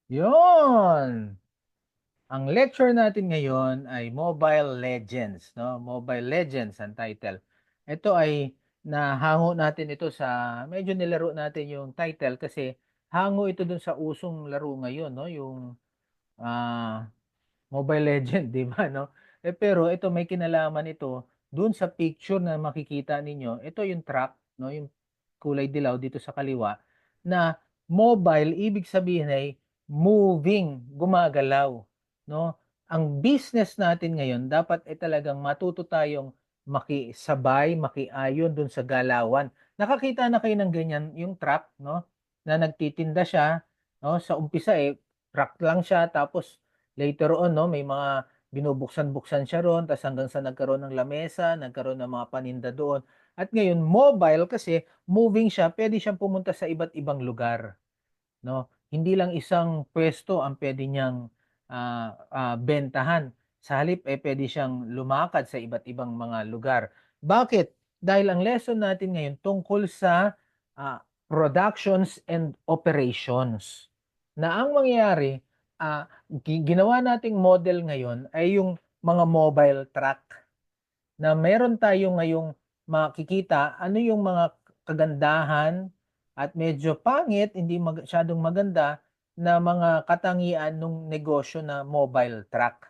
Yon. Ang lecture natin ngayon ay Mobile Legends, no? Mobile Legends ang title. Ito ay nahango natin ito sa medyo nilaro natin yung title kasi hango ito dun sa usong laro ngayon, no? Yung ah Mobile Legend, di ba, no? Pero ito may kinalaman ito dun sa picture na makikita ninyo. Ito yung truck, no? Yung kulay dilaw dito sa kaliwa na mobile, ibig sabihin ay moving, gumagalaw, no? Ang business natin ngayon dapat ay talagang matuto tayong makisabay, makiayon dun sa galawan. Nakakita na kayo ng ganyan yung truck, no? Na nagtitinda siya, no? Sa umpisa truck lang siya tapos later on, no, may mga binubuksan-buksan siya roon, tas hanggang sa nagkaroon ng lamesa, nagkaroon ng mga paninda doon. At ngayon, mobile kasi moving siya, pwede siyang pumunta sa iba't ibang lugar, no? Hindi lang isang pwesto ang pwede niyang bentahan. Sa halip, pwede siyang lumakad sa iba't ibang mga lugar. Bakit? Dahil ang lesson natin ngayon tungkol sa productions and operations. Na ang mangyayari, ginawa nating model ngayon ay yung mga mobile truck na meron tayo ngayong makikita ano yung mga kagandahan at medyo pangit, hindi masyadong maganda na mga katangian ng negosyo na mobile truck.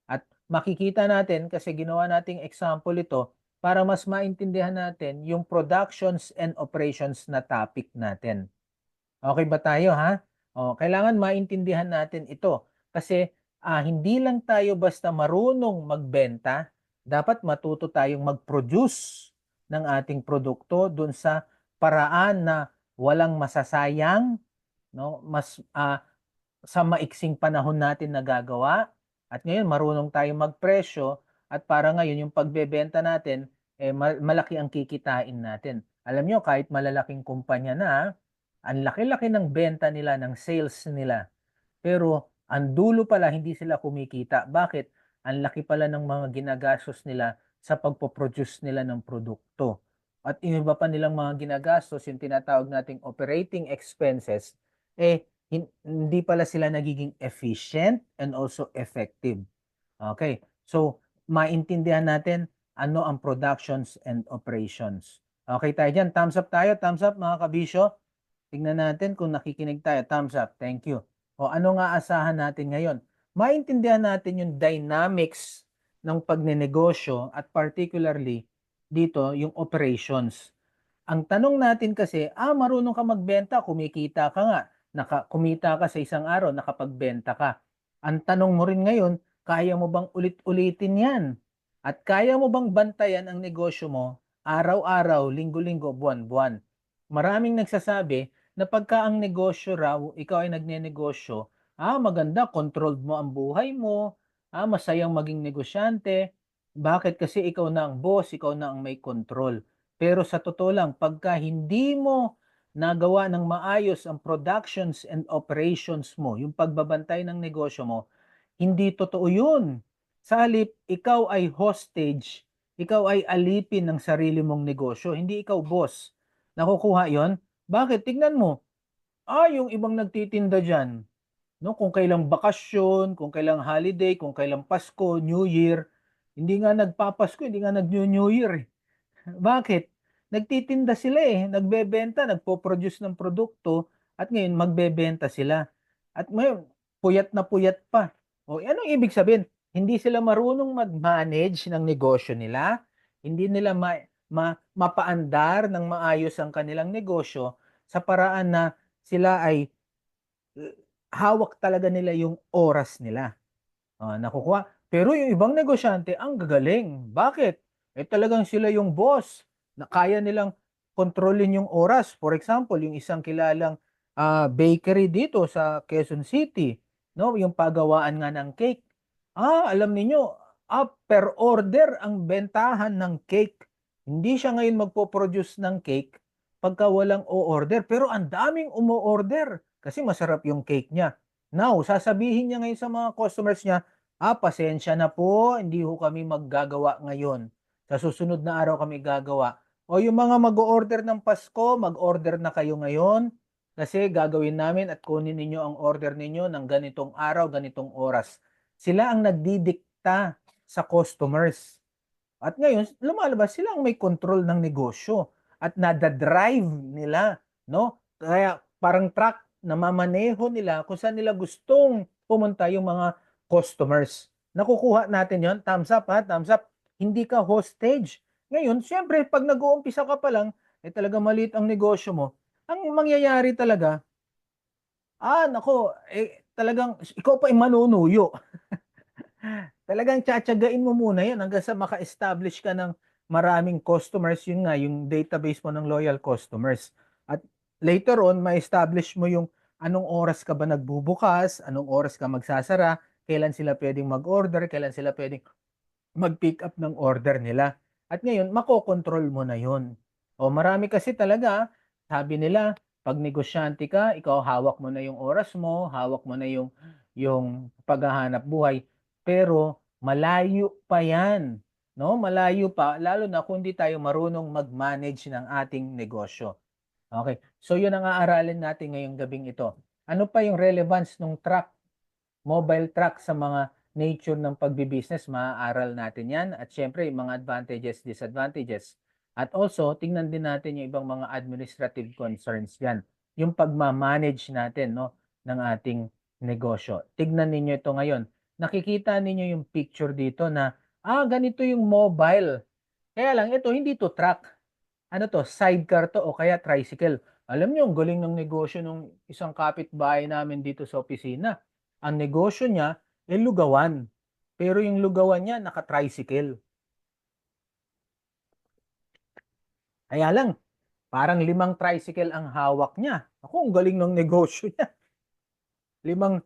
At makikita natin kasi ginawa nating example ito para mas maintindihan natin yung productions and operations na topic natin. Okay ba tayo, ha? Kailangan maintindihan natin ito kasi hindi lang tayo basta marunong magbenta, dapat matuto tayong mag-produce ng ating produkto dun sa paraan na walang masasayang, no? Sa maiksing panahon natin nagagawa at ngayon marunong tayong magpresyo at para ngayon yung pagbebenta natin malaki ang kikitain natin. Alam nyo, kahit malalaking kumpanya na, ang laki-laki ng benta nila, ng sales nila. Pero ang dulo pala hindi sila kumikita. Bakit? Ang laki pala ng mga ginagastos nila sa pagpo-produce nila ng produkto. At yung iba pa nilang mga ginagastos, yung tinatawag nating operating expenses, hindi pala sila nagiging efficient and also effective. Okay. So, maintindihan natin ano ang productions and operations. Okay tayo dyan. Thumbs up tayo. Thumbs up mga kabisyo. Tingnan natin kung nakikinig tayo. Thumbs up. Thank you. O ano nga asahan natin ngayon? Maintindihan natin yung dynamics ng pagnenegosyo at particularly dito yung operations. Ang tanong natin kasi, marunong ka magbenta, kumikita ka nga, kumita ka sa isang araw, nakapagbenta ka. Ang tanong mo rin ngayon, kaya mo bang ulit-ulitin yan? At kaya mo bang bantayan ang negosyo mo araw-araw, linggo-linggo, buwan-buwan? Maraming nagsasabi na pagka ang negosyo raw, ikaw ay nagnenegosyo, maganda, controlled mo ang buhay mo, masayang maging negosyante. Bakit? Kasi ikaw na ang boss, ikaw na ang may control. Pero sa totoo lang, pagka hindi mo nagawa ng maayos ang productions and operations mo, yung pagbabantay ng negosyo mo, hindi totoo yun. Sa halip, ikaw ay hostage, ikaw ay alipin ng sarili mong negosyo, hindi ikaw boss. Nakukuha yon? Bakit? Tignan mo, yung ibang nagtitinda dyan, no? Kung kailang bakasyon, kung kailang holiday, kung kailang Pasko, New Year, hindi nga nagpapasko, hindi nga nag-New Year. Bakit? Nagtitinda sila nagbebenta, nagpo-produce ng produkto at ngayon magbebenta sila. At ngayon, puyat na puyat pa. O anong ibig sabihin? Hindi sila marunong mag-manage ng negosyo nila, hindi nila mapaandar ng maayos ang kanilang negosyo sa paraan na sila ay uh, hawak talaga nila yung oras nila. Nakukuha. Pero yung ibang negosyante, ang gagaling. Bakit? Talagang sila yung boss na kaya nilang kontrolin yung oras. For example, yung isang kilalang bakery dito sa Quezon City, no, yung pagawaan nga ng cake. Alam niyo, per order ang bentahan ng cake. Hindi siya ngayon magpo-produce ng cake pagka walang o-order. Pero ang daming umo-order kasi masarap yung cake niya. Now, sasabihin niya ngayon sa mga customers niya, pasensya na po, hindi ho kami maggagawa ngayon. Sa susunod na araw kami gagawa. O yung mga mag-order ng Pasko, mag-order na kayo ngayon. kasi gagawin namin at kunin ninyo ang order ninyo ng ganitong araw, ganitong oras. Sila ang nagdidikta sa customers. At ngayon, lumalabas sila ang may control ng negosyo at nada-drive nila, no? Kaya parang truck, namamaneho nila kung saan nila gustong pumunta yung mga customers. Nakukuha natin yon, thumbs up ha, thumbs up. Hindi ka hostage. Ngayon, siyempre, pag nag-uumpisa ka pa lang, talaga maliit ang negosyo mo, ang mangyayari talaga, nako, talagang ikaw pa yung manunuyo. Talagang tiyatiyagain mo muna 'yan hanggang sa maka-establish ka ng maraming customers, yun nga, yung database mo ng loyal customers. At later on, ma-establish mo yung anong oras ka ba nagbubukas, anong oras ka magsasara, kailan sila pwedeng mag-order, kailan sila pwedeng mag-pick up ng order nila. At ngayon, makokontrol mo na yun. O marami kasi talaga, sabi nila, pag negosyante ka, ikaw hawak mo na yung oras mo, hawak mo na yung paghahanap buhay, pero malayo pa yan. No? Malayo pa, lalo na kung hindi tayo marunong mag-manage ng ating negosyo. Okay, so yun ang aaralin natin ngayong gabing ito. Ano pa yung relevance ng truck, mobile truck sa mga nature ng pagbibusiness, maaaral natin yan. At syempre, yung mga advantages, disadvantages. At also, tingnan din natin yung ibang mga administrative concerns yan. Yung pagmamanage natin, no, ng ating negosyo. Tignan ninyo ito ngayon. Nakikita ninyo yung picture dito na, ganito yung mobile. Kaya lang, ito, hindi to truck. Ano to, sidecar to o kaya tricycle. Alam niyo, ang galing ng negosyo ng isang kapitbahay namin dito sa opisina. Ang negosyo niya, lugawan. Pero yung lugawan niya, naka-tricycle. Kaya lang, parang 5 tricycle ang hawak niya. Ako, ang galing ng negosyo niya.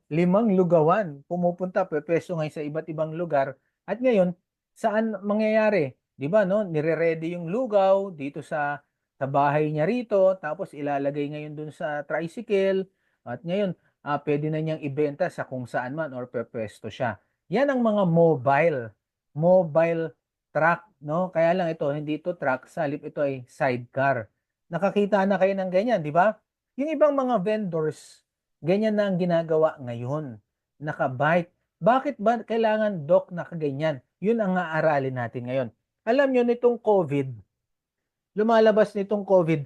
Limang lugawan pumupunta, pepeso ngayon sa iba't ibang lugar. At ngayon, saan mangyayari? 'Di ba, no? Nire-ready yung lugaw dito sa bahay niya rito, tapos ilalagay ngayon dun sa tricycle. At ngayon, pwede na niyang ibenta sa kung saan man or pepesto siya. Yan ang mga mobile truck, no? Kaya lang ito, hindi ito truck, salip ito ay sidecar. Nakakita na kayo ng ganyan, di ba? Yung ibang mga vendors, ganyan na ang ginagawa ngayon. Nakabike. Bakit ba kailangan doc nakaganyan? Yun ang aaralin natin ngayon. Alam nyo, nitong COVID, lumalabas nitong COVID,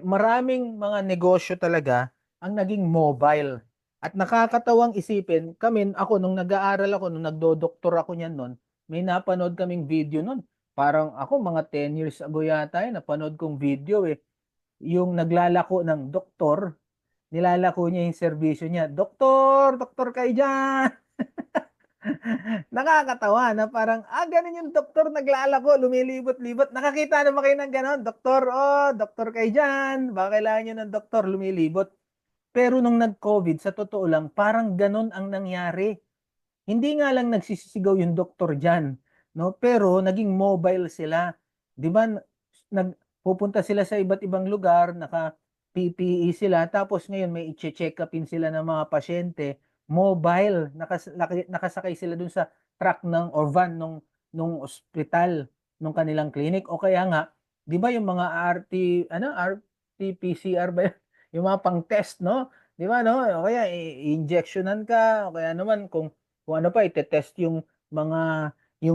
maraming mga negosyo talaga ang naging mobile. At nakakatawang isipin, ako nung nag-aaral ako, nung nagdo-doktor ako niyan noon, may napanood kaming video noon. Parang ako, mga 10 years ago yata yun, napanood kong video yung naglalako ng doktor, nilalako niya yung serbisyo niya. Doktor, doktor kayo dyan. Nakakatawa na parang, ganun yung doktor naglalako, lumilibot-libot. Nakakita naman kayo ng ganon, doktor, doktor kayo dyan. Baka kailangan nyo ng doktor, lumilibot. Pero nung nag-COVID, sa totoo lang, parang ganon ang nangyari. Hindi nga lang nagsisisigaw yung doktor dyan, no? Pero naging mobile sila. 'Di ba? Nagpupunta sila sa iba't ibang lugar, naka PPE sila, tapos ngayon may i-check upin sila ng mga pasyente, mobile, nakasakay sila dun sa truck ng or van nung ospital, nung kanilang clinic o kaya nga, 'di ba yung mga RT-PCR ba yun? Yung mga pang-test, no? 'Di ba, no? O kaya i-injectionan ka o kaya naman kung ano pa, ite-test yung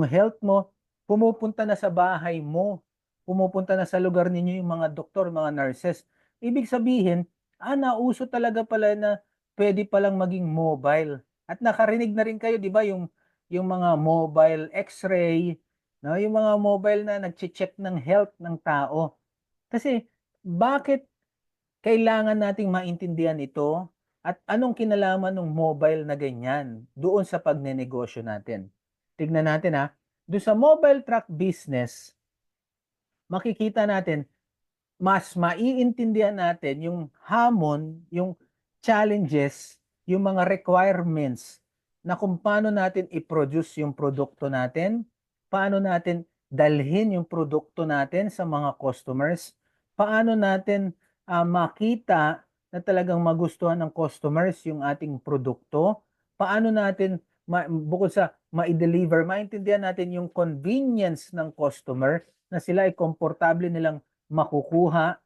health mo, pumupunta na sa bahay mo, pumupunta na sa lugar ninyo yung mga doktor, mga nurses. Ibig sabihin, nauso talaga pala na pwede palang maging mobile. At nakarinig na rin kayo, di ba, yung mga mobile x-ray, no? Yung mga mobile na nag-check ng health ng tao. Kasi, bakit kailangan nating maintindihan ito at anong kinalaman ng mobile na ganyan doon sa pagnenegosyo natin. Tignan natin doon sa mobile truck business, makikita natin, mas maiintindihan natin yung hamon, yung challenges, yung mga requirements na kung paano natin i-produce yung produkto natin, paano natin dalhin yung produkto natin sa mga customers, paano natin makita na talagang magustuhan ng customers yung ating produkto, paano natin bukod sa ma-deliver, maintindihan natin yung convenience ng customer na sila ay komportable nilang makukuha,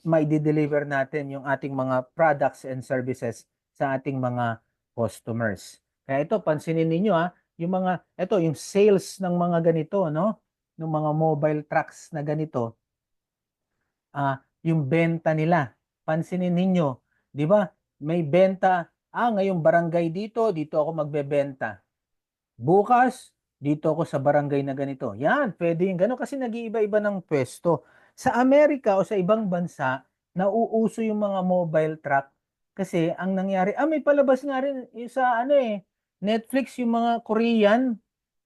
mai-deliver natin yung ating mga products and services sa ating mga customers. Kaya ito, pansinin ninyo yung sales ng mga ganito, no? Ng mga mobile trucks na ganito, yung benta nila. Pansinin ninyo, di ba? May benta, ngayong barangay dito ako magbebenta. Bukas, dito ako sa barangay na ganito. Yan, pwede yung gano'n kasi nag-iiba-iba ng pwesto. Sa Amerika o sa ibang bansa, nauuso yung mga mobile truck kasi ang nangyari, may palabas nga rin yung sa Netflix, yung mga Korean.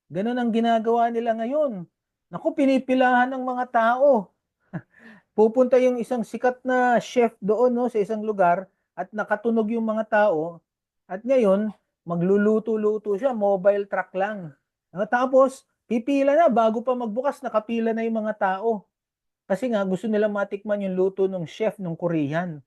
Ganun ang ginagawa nila ngayon. Naku, pinipilahan ng mga tao. Pupunta yung isang sikat na chef doon, no, sa isang lugar at nakatunog yung mga tao at ngayon magluluto-luto siya, mobile truck lang. Tapos pipila na bago pa magbukas, nakapila na yung mga tao. Kasi nga gusto nila matikman yung luto ng chef ng Korean.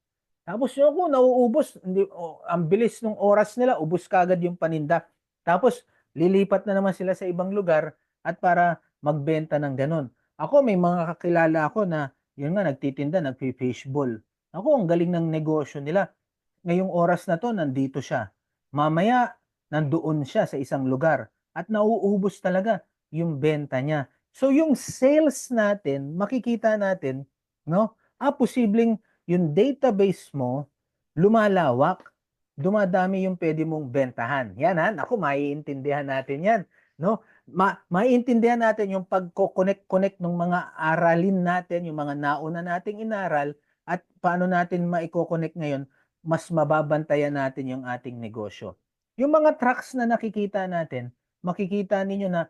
Tapos yung ako nauubos, hindi, ang bilis ng oras nila, ubos kagad yung paninda. Tapos lilipat na naman sila sa ibang lugar at para magbenta ng ganun. Ako may mga kakilala ako na yun nga nagtitinda, nagfi-fishball. Ako ang galing ng negosyo nila. Ngayong oras na to nandito siya. Mamaya nandoon siya sa isang lugar at nauubos talaga yung benta niya. So yung sales natin, makikita natin, no? Posibleng yung database mo lumalawak, dumadami yung pwede mong bentahan. Yan naku, maiintindihan natin yan, no? Maiintindihan natin yung pagko-connect-connect ng mga aralin natin, yung mga nauna nating inaral at paano natin maiko-connect ngayon, mas mababantayan natin yung ating negosyo. Yung mga trucks na nakikita natin, makikita ninyo na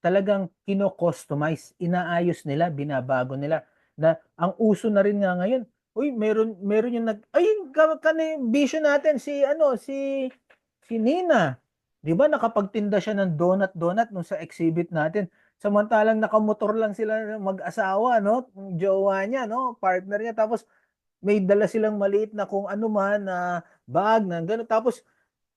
talagang kino-customize, inaayos nila, binabago nila. Na ang uso na rin nga ngayon, uy, meron yung vision natin si Nina. 'Di ba nakapagtinda siya ng donut nung sa exhibit natin. Samantalang nakamotor lang sila mag-asawa, no? Yung jowa niya, no? Partner niya. Tapos may dala silang maliit na kung ano man na bag na gano'n. Tapos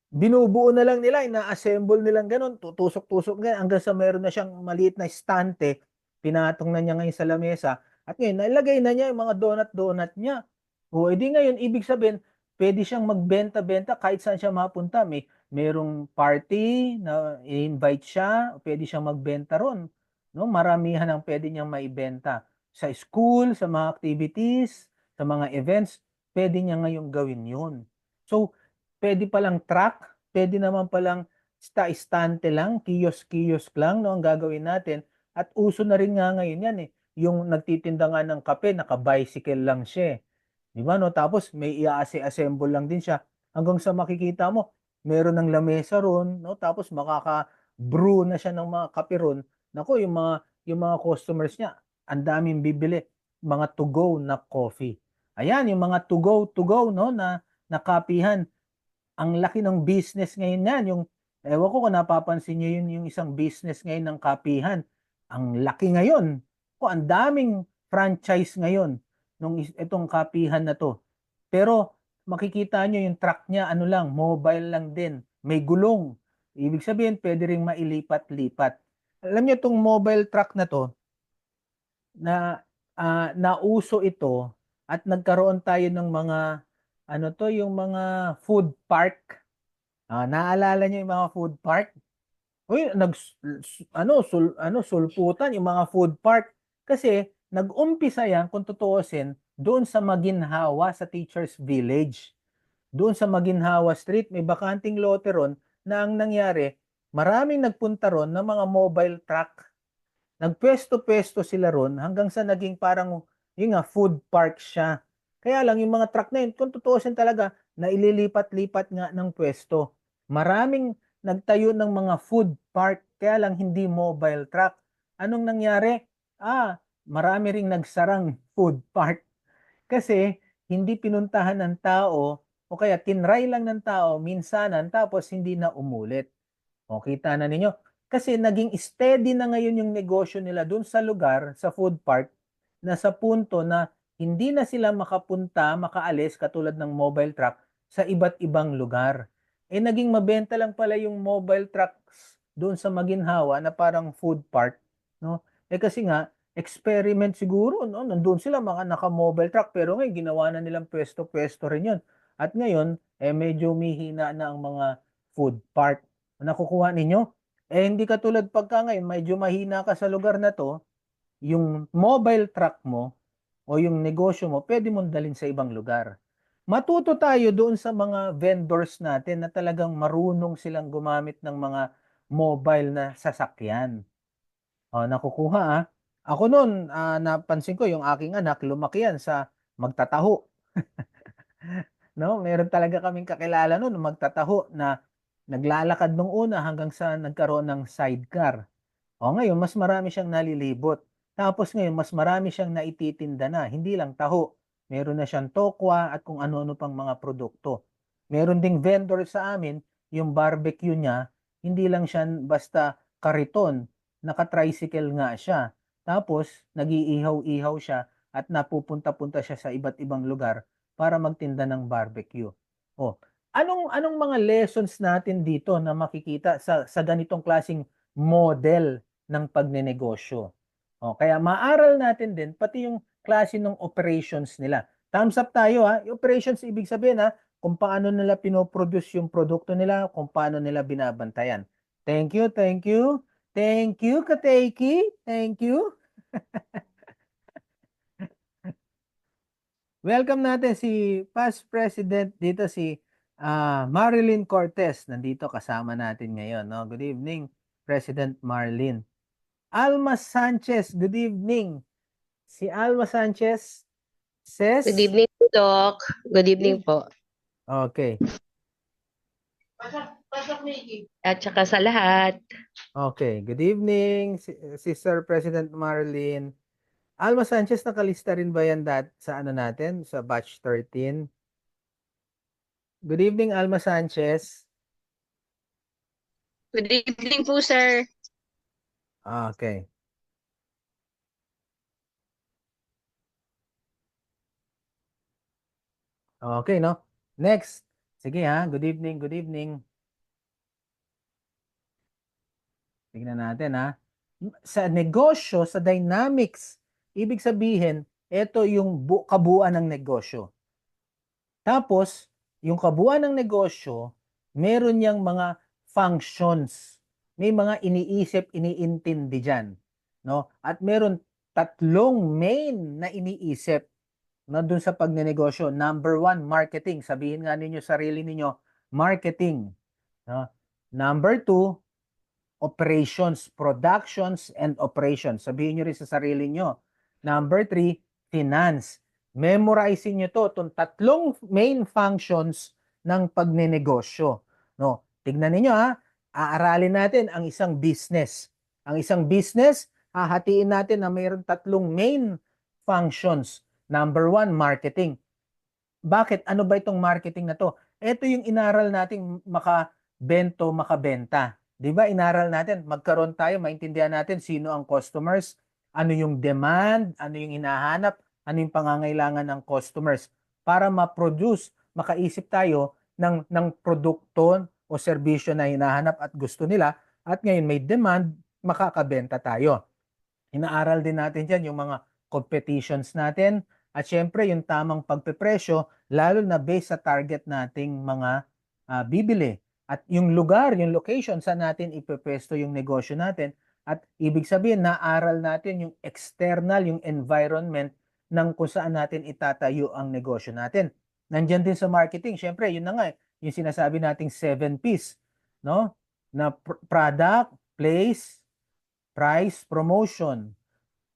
binubuo na lang nila, ina-assemble nilang gano'n, tutusok-tusok ganyan hanggang sa meron na siyang maliit na estante. Pinatong na niya ngayon sa lamesa at ngayon nailagay na niya yung mga donut niya. O edi ngayon ibig sabihin, pwede siyang magbenta-benta kahit saan siya mapunta. Merong party na i-invite siya, pwede siyang magbenta ron. No, maramihan ang pwede niyang maibenta. Sa school, sa mga activities, sa mga events, pwede niya ngayong gawin 'yun. So, pwede palang truck, pwede naman palang istante lang, kiosk lang, no, ang gagawin natin. At uso na rin nga ngayon yan yung nagtitinda nga ng kape, naka-bicycle lang siya. Di ba, no? Tapos may i-assemble lang din siya. Hanggang sa makikita mo, meron ng lamesa ron, no? Tapos makaka-brew na siya ng mga kape ron. Naku, yung mga customers niya, ang daming bibili. Mga to-go na coffee. Ayan, yung mga to-go, no? Na kapihan. Ang laki ng business ngayon yan. Ewan ko kung napapansin nyo yung isang business ngayon ng kapihan. Ang laki ngayon. Ang daming franchise ngayon itong kapihan na to. Pero makikita nyo yung truck niya, ano lang, mobile lang din. May gulong. Ibig sabihin, pwede ring mailipat-lipat. Alam nyo itong mobile truck na to, nauso ito at nagkaroon tayo ng mga yung mga food park. Naalala niyo yung mga food park? Uy, sulputan yung mga food park kasi nag-umpisa yan kung tutuusin doon sa Maginhawa sa Teachers Village. Doon sa Maginhawa Street, may bakanting lote ron na ang nangyari, maraming nagpunta ron ng mga mobile truck. Nagpwesto-pwesto sila ron hanggang sa naging parang yung food park siya. Kaya lang yung mga truck na yun, kung tutuusin talaga, na ililipat-lipat nga ng pwesto. Maraming nagtayo ng mga food park, kaya lang hindi mobile truck. Anong nangyari? Marami ring nagsarang food park. Kasi hindi pinuntahan ng tao o kaya tinry lang ng tao minsanan tapos hindi na umulit. O kita na ninyo. Kasi naging steady na ngayon yung negosyo nila dun sa lugar, sa food park, na sa punto na hindi na sila makapunta, makaalis katulad ng mobile truck sa iba't ibang lugar. Naging mabenta lang pala yung mobile trucks doon sa Maginhawa na parang food park, no? Kasi nga, experiment siguro, no? Nandun sila mga naka-mobile truck pero ngayon ginawa na nilang pwesto-pwesto rin yun. At ngayon, medyo mihina na ang mga food park na nakukuha ninyo. Hindi katulad pagka ngayon, medyo mahina ka sa lugar na to, yung mobile truck mo o yung negosyo mo, pwede mong dalhin sa ibang lugar. Matuto tayo doon sa mga vendors natin na talagang marunong silang gumamit ng mga mobile na sasakyan. Nakukuha ah. Ako noon, napansin ko yung aking anak, lumaki yan sa magtataho. No, meron talaga kaming kakilala noon magtataho na naglalakad nung una hanggang sa nagkaroon ng sidecar. Ngayon mas marami siyang nalilibot. Tapos ngayon mas marami siyang naititinda na, hindi lang taho. Meron na siyang tokwa at kung ano-ano pang mga produkto. Meron ding vendor sa amin, yung barbecue niya, hindi lang siya basta kariton, naka-tricycle nga siya. Tapos nag-iihaw-ihaw siya at napupunta-punta siya sa iba't ibang lugar para magtinda ng barbecue. Oh, anong mga lessons natin dito na makikita sa ganitong klasing model ng pagnenegosyo? Kaya maaral natin din pati yung klase ng operations nila. Thumbs up tayo ha. Yung operations ibig sabihin ha, kung paano nila pinoproduce yung produkto nila, kung paano nila binabantayan. Thank you, thank you. Thank you, Kateki. Thank you. Welcome natin si Past President dito si Marilyn Cortez. Nandito kasama natin ngayon. No? Good evening, President Marlin. Alma Sanchez, good evening. Si Alma Sanchez Good says, evening po, Doc. Good evening po. okay, At saka sa lahat. okay. Good evening, si Sir President Marlin. Alma Sanchez, nakalista rin ba yan sa ano natin, sa batch 13? Good evening, Alma Sanchez. Good evening po, sir. Okay. Okay, no? Next. Sige ha, good evening, good evening. Tingnan natin ha. Sa negosyo, sa dynamics, ibig sabihin, ito yung kabuuan ng negosyo. Tapos, yung kabuuan ng negosyo, meron niyang mga functions. May mga iniisip, iniintindi dyan. No? At meron tatlong main na iniisip na dun sa pagnenegosyo. Number one, marketing. Sabihin nga ninyo sarili ninyo, marketing. No? Number two, operations, productions, and operations. Sabihin nyo rin sa sarili nyo. Number three, finance. Memorizing nyo to, itong tatlong main functions ng pagnenegosyo. No? Tignan niyo ha, aaralin natin ang isang business. Ang isang business, hahatiin natin na mayroon tatlong main functions. Number one, marketing. Bakit? Ano ba itong marketing na to? Ito yung inaral nating makabenta. Di ba? Inaral natin, magkaroon tayo, maintindihan natin sino ang customers, ano yung demand, ano yung hinahanap, ano yung pangangailangan ng customers para ma-produce, makaisip tayo ng produkto o serbisyo na hinahanap at gusto nila at ngayon may demand, makakabenta tayo. Inaaral din natin dyan yung mga competitions natin at syempre yung tamang pagpepresyo lalo na based sa target nating mga bibili. At yung lugar, yung location saan natin ipepwesto yung negosyo natin at ibig sabihin naaral natin yung external, yung environment ng kung saan natin itatayo ang negosyo natin. Nandiyan din sa marketing, syempre yun na nga, yung sinasabi nating 7Ps, no? Na product, place, price, promotion.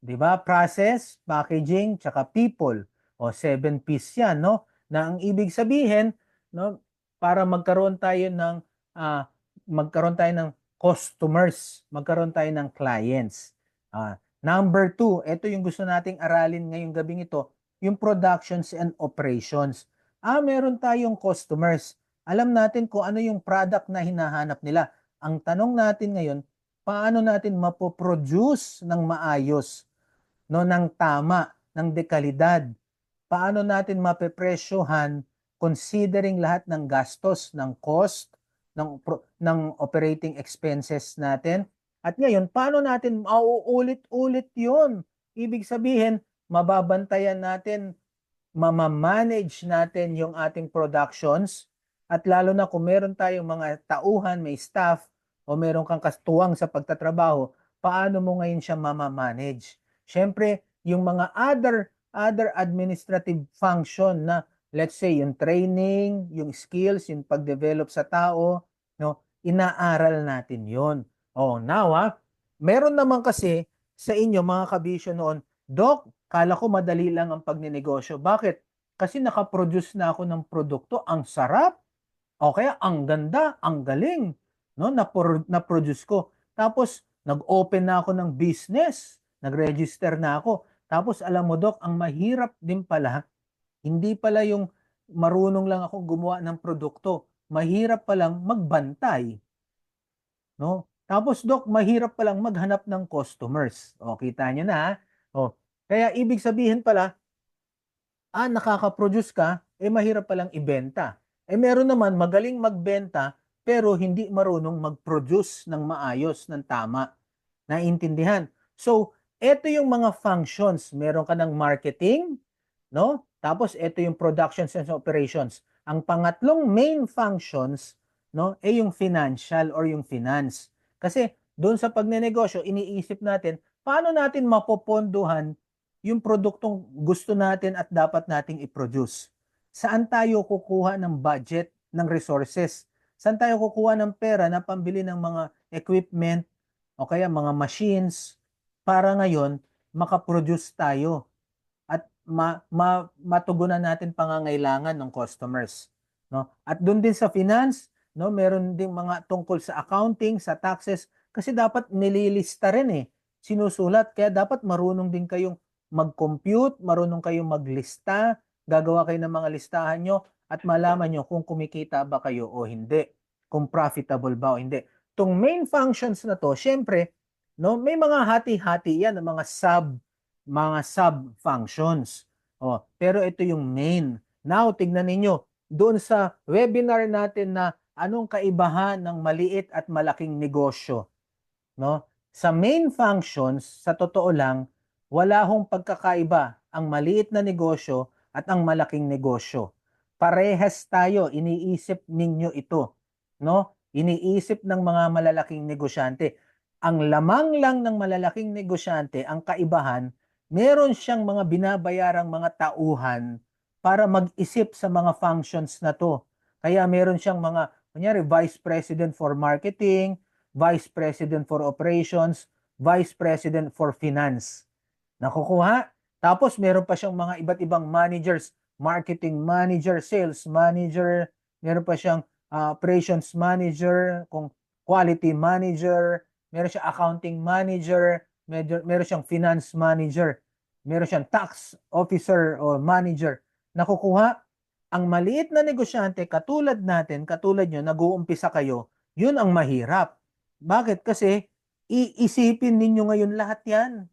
'Di ba? Process, packaging, tsaka people. O 7Ps 'yan, no? Na ang ibig sabihin, no, para magkaroon tayo ng customers, magkaroon tayo ng clients. Number two, ito yung gusto nating aralin ngayong gabing ito, yung productions and operations. Meron tayong customers. Alam natin kung ano yung product na hinahanap nila. Ang tanong natin ngayon, paano natin mapoproduce ng maayos, no, ng tama, ng dekalidad? Paano natin mapepresyohan considering lahat ng gastos, ng cost, ng operating expenses natin? At ngayon, paano natin mauulit-ulit 'yon Ibig sabihin, mababantayan natin, mamamanage natin yung ating productions, at lalo na kung meron tayong mga tauhan, may staff, o meron kang kastuwang sa pagtatrabaho, paano mo ngayon siya mamamanage? Siyempre, yung mga other administrative function na, let's say, yung training, yung skills, yung pag-develop sa tao, no, inaaral natin yon. Oh, now meron naman kasi sa inyo mga kabisyo noon, Doc, kala ko madali lang ang pagninegosyo. Bakit? Kasi nakaproduce na ako ng produkto, ang sarap, o kaya ang ganda, ang galing, no? Na-produce ko. Tapos nag-open na ako ng business, nag-register na ako. Tapos alam mo, Doc, ang mahirap din pala, hindi pala yung marunong lang ako gumawa ng produkto. Mahirap palang magbantay, no? Tapos, Doc, mahirap palang maghanap ng customers. O, kita nyo na, ha? O, kaya ibig sabihin pala, nakaka-produce ka, mahirap palang ibenta. Meron naman magaling magbenta, pero hindi marunong mag-produce ng maayos, ng tama. Naintindihan? So, ito yung mga functions. Meron ka ng marketing, no? Tapos, ito yung productions and operations. Ang pangatlong main functions, no, yung financial or yung finance. Kasi, doon sa pagnenegosyo, iniisip natin, paano natin mapopondohan yung produktong gusto natin at dapat nating i-produce. Saan tayo kukuha ng budget, ng resources? Saan tayo kukuha ng pera na pambili ng mga equipment o kaya mga machines para ngayon makaproduce tayo at matugunan natin pangangailangan ng customers, no? At doon din sa finance, no, meron ding mga tungkol sa accounting, sa taxes, kasi dapat nililista rin sinusulat, kaya dapat marunong din kayong mag-compute, marunong kayong maglista, gagawa kayo ng mga listahan nyo at malaman nyo kung kumikita ba kayo o hindi, kung profitable ba o hindi. Itong main functions na to, syempre, no, may mga hati-hati yan, mga sub-functions. Pero ito yung main. Now, tignan ninyo, doon sa webinar natin na anong kaibahan ng maliit at malaking negosyo, no? Sa main functions, sa totoo lang, wala hong pagkakaiba ang maliit na negosyo at ang malaking negosyo. Parehas tayo, iniisip ninyo ito, no? Iniisip ng mga malalaking negosyante. Ang lamang lang ng malalaking negosyante, ang kaibahan, meron siyang mga binabayarang mga tauhan para mag-isip sa mga functions na to. Kaya meron siyang mga, kunyari, Vice President for Marketing, Vice President for Operations, Vice President for Finance. Nakukuha? Tapos meron pa siyang mga iba't ibang managers, marketing manager, sales manager, meron pa siyang operations manager, kung quality manager, meron siyang accounting manager, meron siyang finance manager, meron siyang tax officer o manager. Nakukuha? Ang maliit na negosyante, katulad natin, katulad nyo, nag-uumpisa kayo, yun ang mahirap. Bakit? Kasi iisipin ninyo ngayon lahat yan.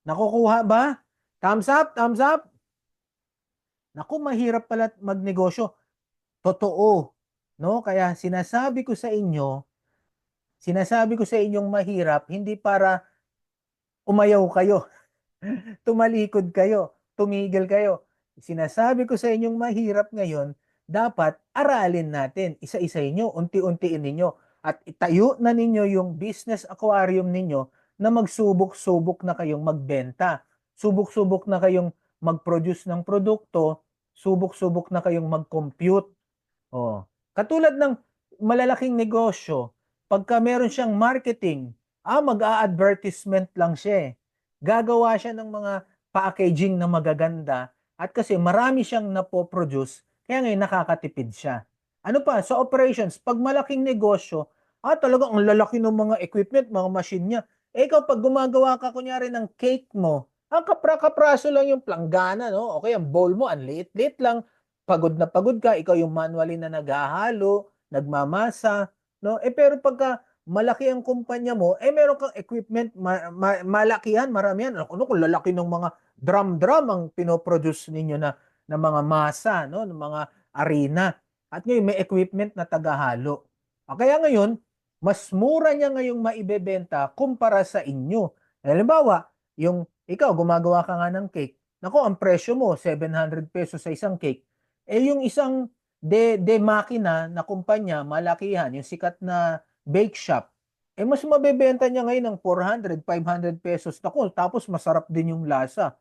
Nakukuha ba? Thumbs up, thumbs up. Naku, mahirap pala magnegosyo. Totoo, no? Kaya sinasabi ko sa inyong mahirap, hindi para umayaw kayo, tumalikod kayo, tumigil kayo. Sinasabi ko sa inyong mahirap ngayon, dapat aralin natin, isa-isa ninyo, unti-untiin ninyo, at itayo na ninyo yung business aquarium ninyo na magsubok-subok na kayong magbenta. Subok-subok na kayong mag-produce ng produkto, subok-subok na kayong mag-compute. Katulad ng malalaking negosyo, pagka meron siyang marketing, mag-a-advertisement lang siya. Gagawa siya ng mga packaging na magaganda at kasi marami siyang napoproduce, kaya ngayon nakakatipid siya. Ano pa, sa operations, pag malaking negosyo, talagang ang lalaki ng mga equipment, mga machine niya. Ikaw, pag gumagawa ka kunyari ng cake mo, ang kapra-kapraso lang yung planggana, no? O kaya ang bowl mo, ang liit-liit lang, pagod na pagod ka, ikaw yung manually na naghahalo, nagmamasa, no? Pero pagka malaki ang kumpanya mo, meron kang equipment, malakihan, maramihan. Ano kung lalaki ng mga drum-drum ang pinoproduce ninyo na mga masa, no? Ng mga arena. At ngayon, may equipment na tagahalo. Kaya ngayon, mas mura niya ngayong maibebenta kumpara sa inyo. Halimbawa, yung ikaw gumagawa ka nga ng cake. Nako, ang presyo mo 700 pesos sa isang cake. Eh yung isang de makina na kumpanya, malakihan, yung sikat na bake shop, eh mas mabebenta niya ngayon ng 400, 500 pesos. Nako, tapos masarap din yung lasa.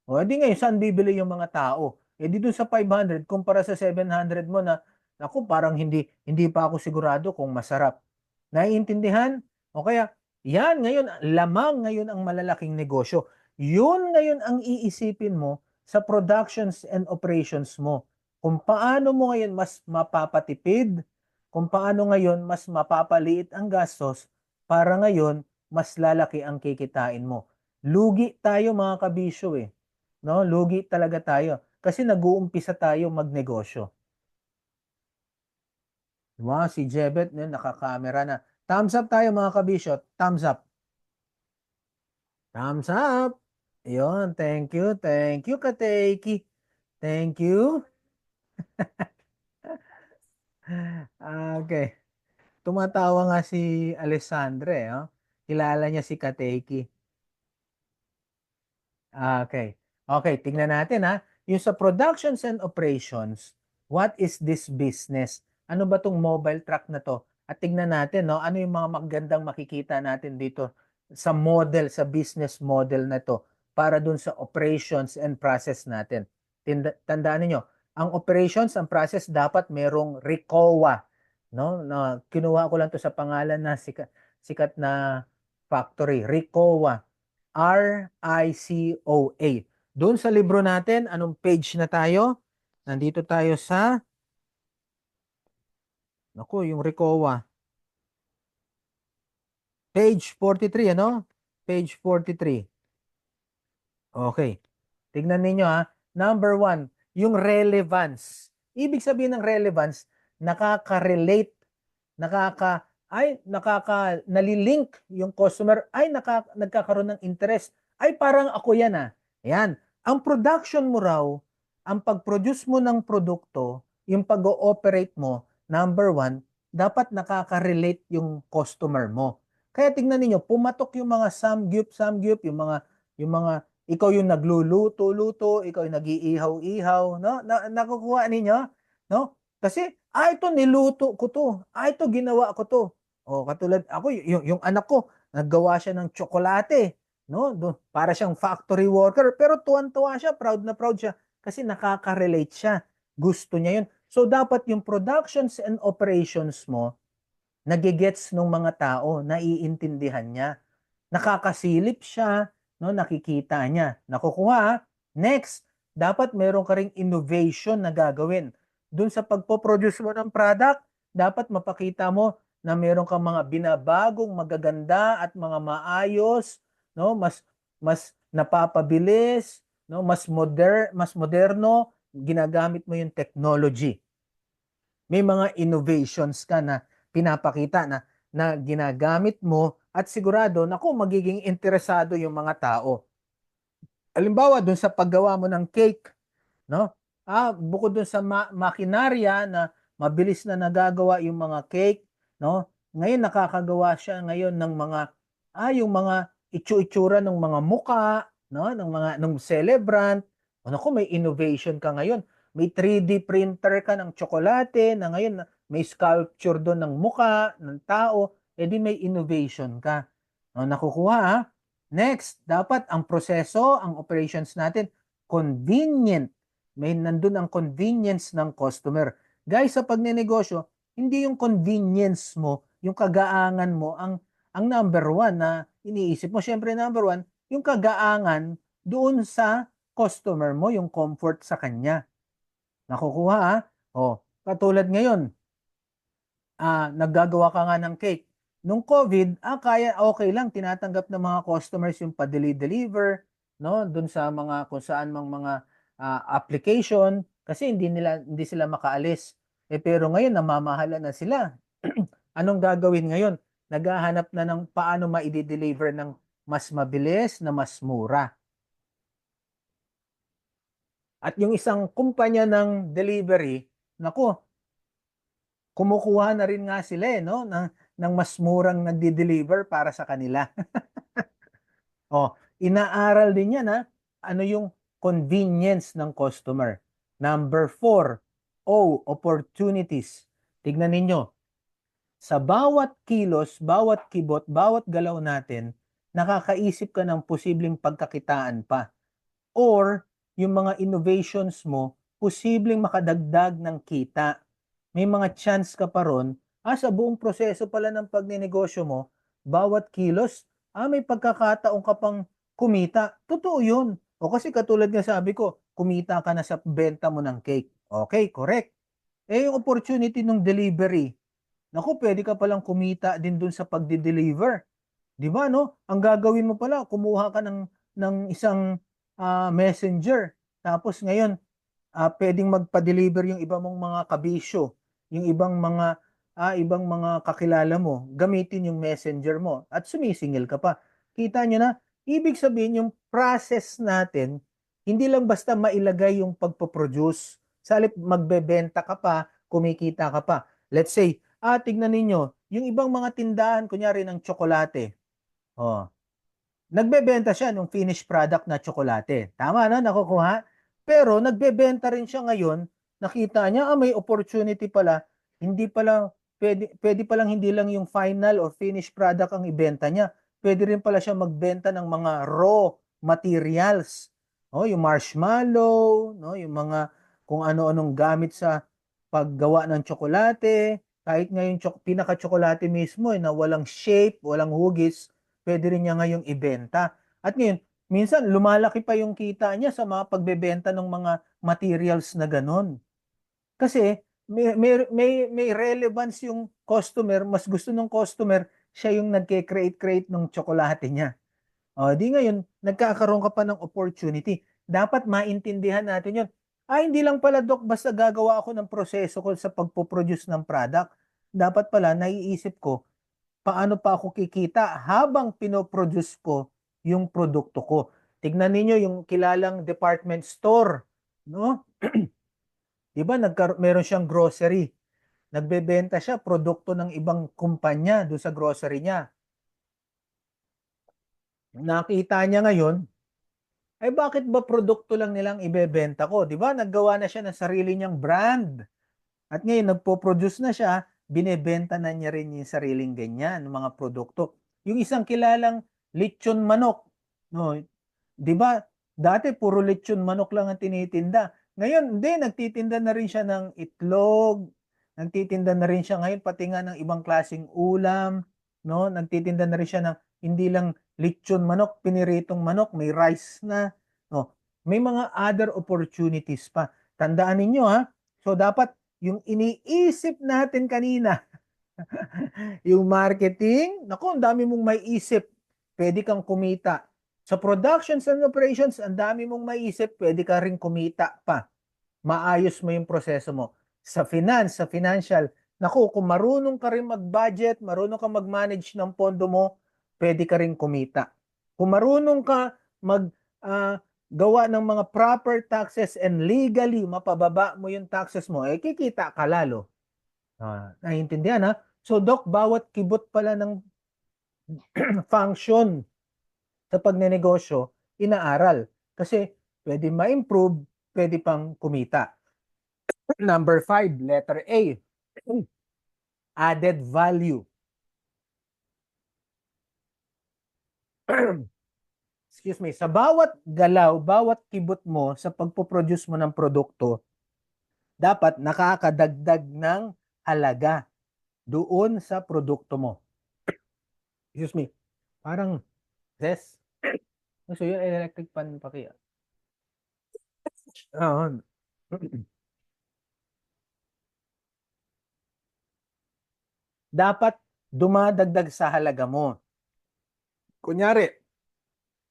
O, edi ngayon, saan bibili yung mga tao? Eh di dun sa 500, kumpara sa 700 mo na, naku, parang hindi pa ako sigurado kung masarap. Naiintindihan? O kaya, yan, ngayon, lamang ngayon ang malalaking negosyo. Yun ngayon ang iisipin mo sa productions and operations mo. Kung paano mo ngayon mas mapapatipid, kung paano ngayon mas mapapaliit ang gastos, para ngayon, mas lalaki ang kikitain mo. Lugi tayo mga kabisyo eh. No, lugi talaga tayo kasi nag-uumpisa tayo magnegosyo. Wow, si Jebet no, naka-camera na. Thumbs up tayo mga kabisyo. Thumbs up. Thumbs up. Yun, thank you. Thank you, Kateki. Thank you. Okay. Tumatawa nga si Alessandre, oh. Kilala niya si Kateki. Okay. Okay, tingnan natin ha. Yung sa productions and operations, what is this business? Ano ba tong mobile truck na to? At tingnan natin, no, ano yung mga magandang makikita natin dito sa model, sa business model na to para dun sa operations and process natin. Tandaan niyo, ang operations, ang process dapat merong RICOA, no? Na kinuha ko lang to sa pangalan na sikat na factory, RICOA. RICOA. Doon sa libro natin, anong page na tayo? Nandito tayo sa, naku, yung RICOA. Page 43, ano? Page 43. Okay. Tignan ninyo ha. Number 1, yung relevance. Ibig sabihin ng relevance, nakaka-relate, nalilink yung customer, nagkakaroon ng interest. Ay, parang ako yan ah. Ayan. Ang production mo raw, ang pag-produce mo ng produkto, yung pag-ooperate mo, number 1, dapat nakaka-relate yung customer mo. Kaya tingnan niyo, pumatok yung mga samgyup, yung mga ikaw yung nagluluto-luto, ikaw yung nag-iihaw-ihaw, no? Nakukuha ninyo, no? Kasi, ito niluto ko to. Ito ginawa ko to. O, katulad ako, yung anak ko, naggawa siya ng tsokolate, no? Para siyang factory worker, pero tuwan-tuwa siya, proud na proud siya, kasi nakaka-relate siya. Gusto niya yun. So, dapat yung productions and operations mo, nagigets ng mga tao, naiintindihan niya, nakakasilip siya, no, nakikita niya. Nakukuha. Next, dapat meron ka ring innovation na gagawin. Doon sa pagpo-produce mo ng product, dapat mapakita mo na meron kang mga binabagong magaganda at mga maayos, no, mas napapabilis, no, mas moderno, ginagamit mo yung technology. May mga innovations ka na pinapakita na ginagamit mo at sigurado naku magiging interesado yung mga tao. Halimbawa doon sa paggawa mo ng cake, no? Bukod doon sa makinarya na mabilis na nagagawa yung mga cake, no? Ngayon nakakagawa siya ngayon ng mga yung mga itsu-itsura ng mga muka, no? Ng celebrant. O naku, may innovation ka ngayon. May 3D printer ka ng tsokolate na ngayon may sculpture doon ng muka ng tao, edi may innovation ka. No, nakukuha ha? Next, dapat ang proseso, ang operations natin convenient. May nandun ang convenience ng customer. Guys, sa pagnenegosyo, hindi yung convenience mo, yung kagaangan mo ang number 1 na iniisip mo. Siyempre number 1, yung kagaangan doon sa customer mo, yung comfort sa kanya. Nakukuha ha? O, katulad ngayon, naggagawa ka nga ng cake. Nung COVID, kaya okay lang tinatanggap ng mga customers yung pa-deliver, no? Doon sa mga kung saan mga application kasi hindi sila makaalis. Pero ngayon namamahala na sila. Anong gagawin ngayon? Naghahanap na ng paano ma-deliver ng mas mabilis na mas mura. At yung isang kumpanya ng delivery, naku, kumukuha na rin nga sila no ng mas murang nagdi-deliver para sa kanila. Oh, Inaaral din yan, ha? Ano yung convenience ng customer. Number 4, opportunities. Tignan ninyo, sa bawat kilos, bawat kibot, bawat galaw natin, nakakaisip ka ng posibleng pagkakitaan pa. Or, yung mga innovations mo, posibleng makadagdag ng kita. May mga chance ka pa ron, sa buong proseso pala ng pagnenegosyo mo, bawat kilos, may pagkakataon ka pang kumita. Totoo yun. O kasi katulad nga sabi ko, kumita ka na sa benta mo ng cake. Okay, correct. Yung opportunity ng delivery, naku, pwede ka palang kumita din dun sa pagde-deliver. Di ba, no? Ang gagawin mo pala, kumuha ka ng isang messenger. Tapos ngayon, pwedeng magpa-deliver yung iba mong mga kabisyo, yung ibang mga kakilala mo, gamitin yung messenger mo at sumisingil ka pa. Kita nyo na, ibig sabihin yung process natin, hindi lang basta mailagay yung pagpo-produce. Sa halip magbebenta ka pa, kumikita ka pa. Let's say, tignan ninyo, yung ibang mga tindahan, kunyari ng tsokolate. Oh, nagbebenta siya ng finished product na tsokolate. Tama na, nakukuha? Pero nagbebenta rin siya ngayon, nakita niya, may opportunity pala, hindi pala, pwede palang hindi lang yung final or finished product ang ibenta niya. Pwede rin pala siya magbenta ng mga raw materials. Yung marshmallow, no, yung mga kung ano-anong gamit sa paggawa ng tsokolate, kahit nga yung pinaka-tsokolate mismo na walang shape, walang hugis, pwede rin niya ngayong ibenta. At ngayon, minsan lumalaki pa yung kita niya sa mga pagbebenta ng mga materials na ganon. Kasi may relevance yung customer, mas gusto ng customer, siya yung nagke-create ng tsokolate niya. Di ngayon, nagkakaroon ka pa ng opportunity. Dapat maintindihan natin yun. Hindi lang pala, Doc, basta gagawa ako ng proseso ko sa pagpo-produce ng product. Dapat pala, naiisip ko, paano pa ako kikita habang pinoproduce ko yung produkto ko. Tignan ninyo yung kilalang department store, no? 'Di ba meron siyang grocery. Nagbebenta siya produkto ng ibang kumpanya do sa grocery niya. Nakita niya ngayon, bakit ba produkto lang nilang ibebenta ko? 'Di ba? Naggawa na siya ng sarili niyang brand. At ngayon, nagpo-produce na siya, binebenta na niya rin yung sariling ganyan, ng mga produkto. Yung isang kilalang lechon manok, no, 'di ba? Dati puro lechon manok lang ang tinitinda. Ngayon, hindi, nagtitinda na rin siya ng itlog, nagtitinda na rin siya ngayon pati nga ng ibang klaseng ulam, no? Nagtitinda na rin siya ng hindi lang lechon manok, piniritong manok, may rice na, no? May mga other opportunities pa. Tandaan ninyo, ha. So dapat yung iniisip natin kanina, yung marketing, naku, ang dami mong maiisip, pwede kang kumita. Sa productions and operations, ang dami mong maiisip, pwede ka rin kumita pa. Maayos mo yung proseso mo. Sa finance, sa financial, naku, kung marunong ka rin mag-budget, marunong ka mag-manage ng pondo mo, pwede ka rin kumita. Kung marunong ka gawa ng mga proper taxes and legally mapababa mo yung taxes mo, kikita ka lalo. Naiintindihan, ha? So, Doc, bawat kibot pala ng function sa pagnenegosyo, inaaral. Kasi pwede ma-improve, pwede pang kumita. Number 5, letter A. Added value. Excuse me. Sa bawat galaw, bawat kibot mo sa pagpo-produce mo ng produkto, dapat nakakadagdag ng halaga doon sa produkto mo. Excuse me. Parang, yes. So, yun, electric pan pa kaya. Dapat dumadagdag sa halaga mo. Kunyari,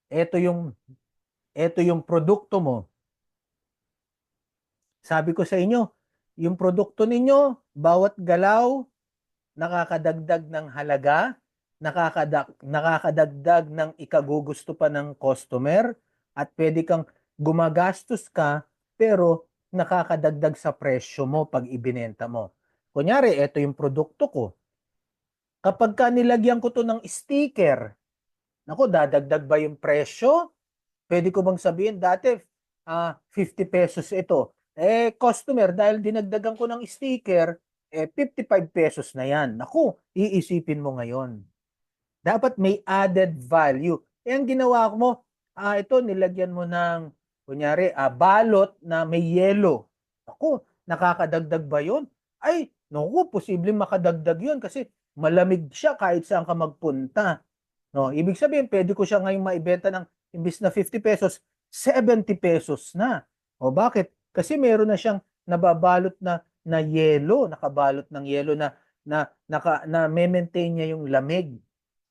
ito yung produkto mo. Sabi ko sa inyo, yung produkto ninyo, bawat galaw, nakakadagdag ng halaga, nakakadagdag ng ikagugusto pa ng customer, at pwede kang gumagastos ka, pero nakakadagdag sa presyo mo pag ibinenta mo. Kunyari, ito yung produkto ko. Kapag ka nilagyan ko to ng sticker, Naku, dadagdag ba yung presyo? Pwede ko bang sabihin dati 50 pesos ito. Customer, dahil dinagdagan ko ng sticker, 55 pesos na yan. Naku, iisipin mo ngayon. Dapat may added value. Ang ginawa ko mo, ito nilagyan mo ng, kunyari, balot na may yelo. Naku, nakakadagdag ba yun? Ay, naku, posibleng makadagdag yun kasi malamig siya kahit saan ka magpunta. No, ibig sabihin, pwede ko siya ngayong maibenta ng imbis na 50 pesos, 70 pesos na. O bakit? Kasi meron na siyang nababalot na yelo, nakabalot ng yelo na maintain niya yung lamig.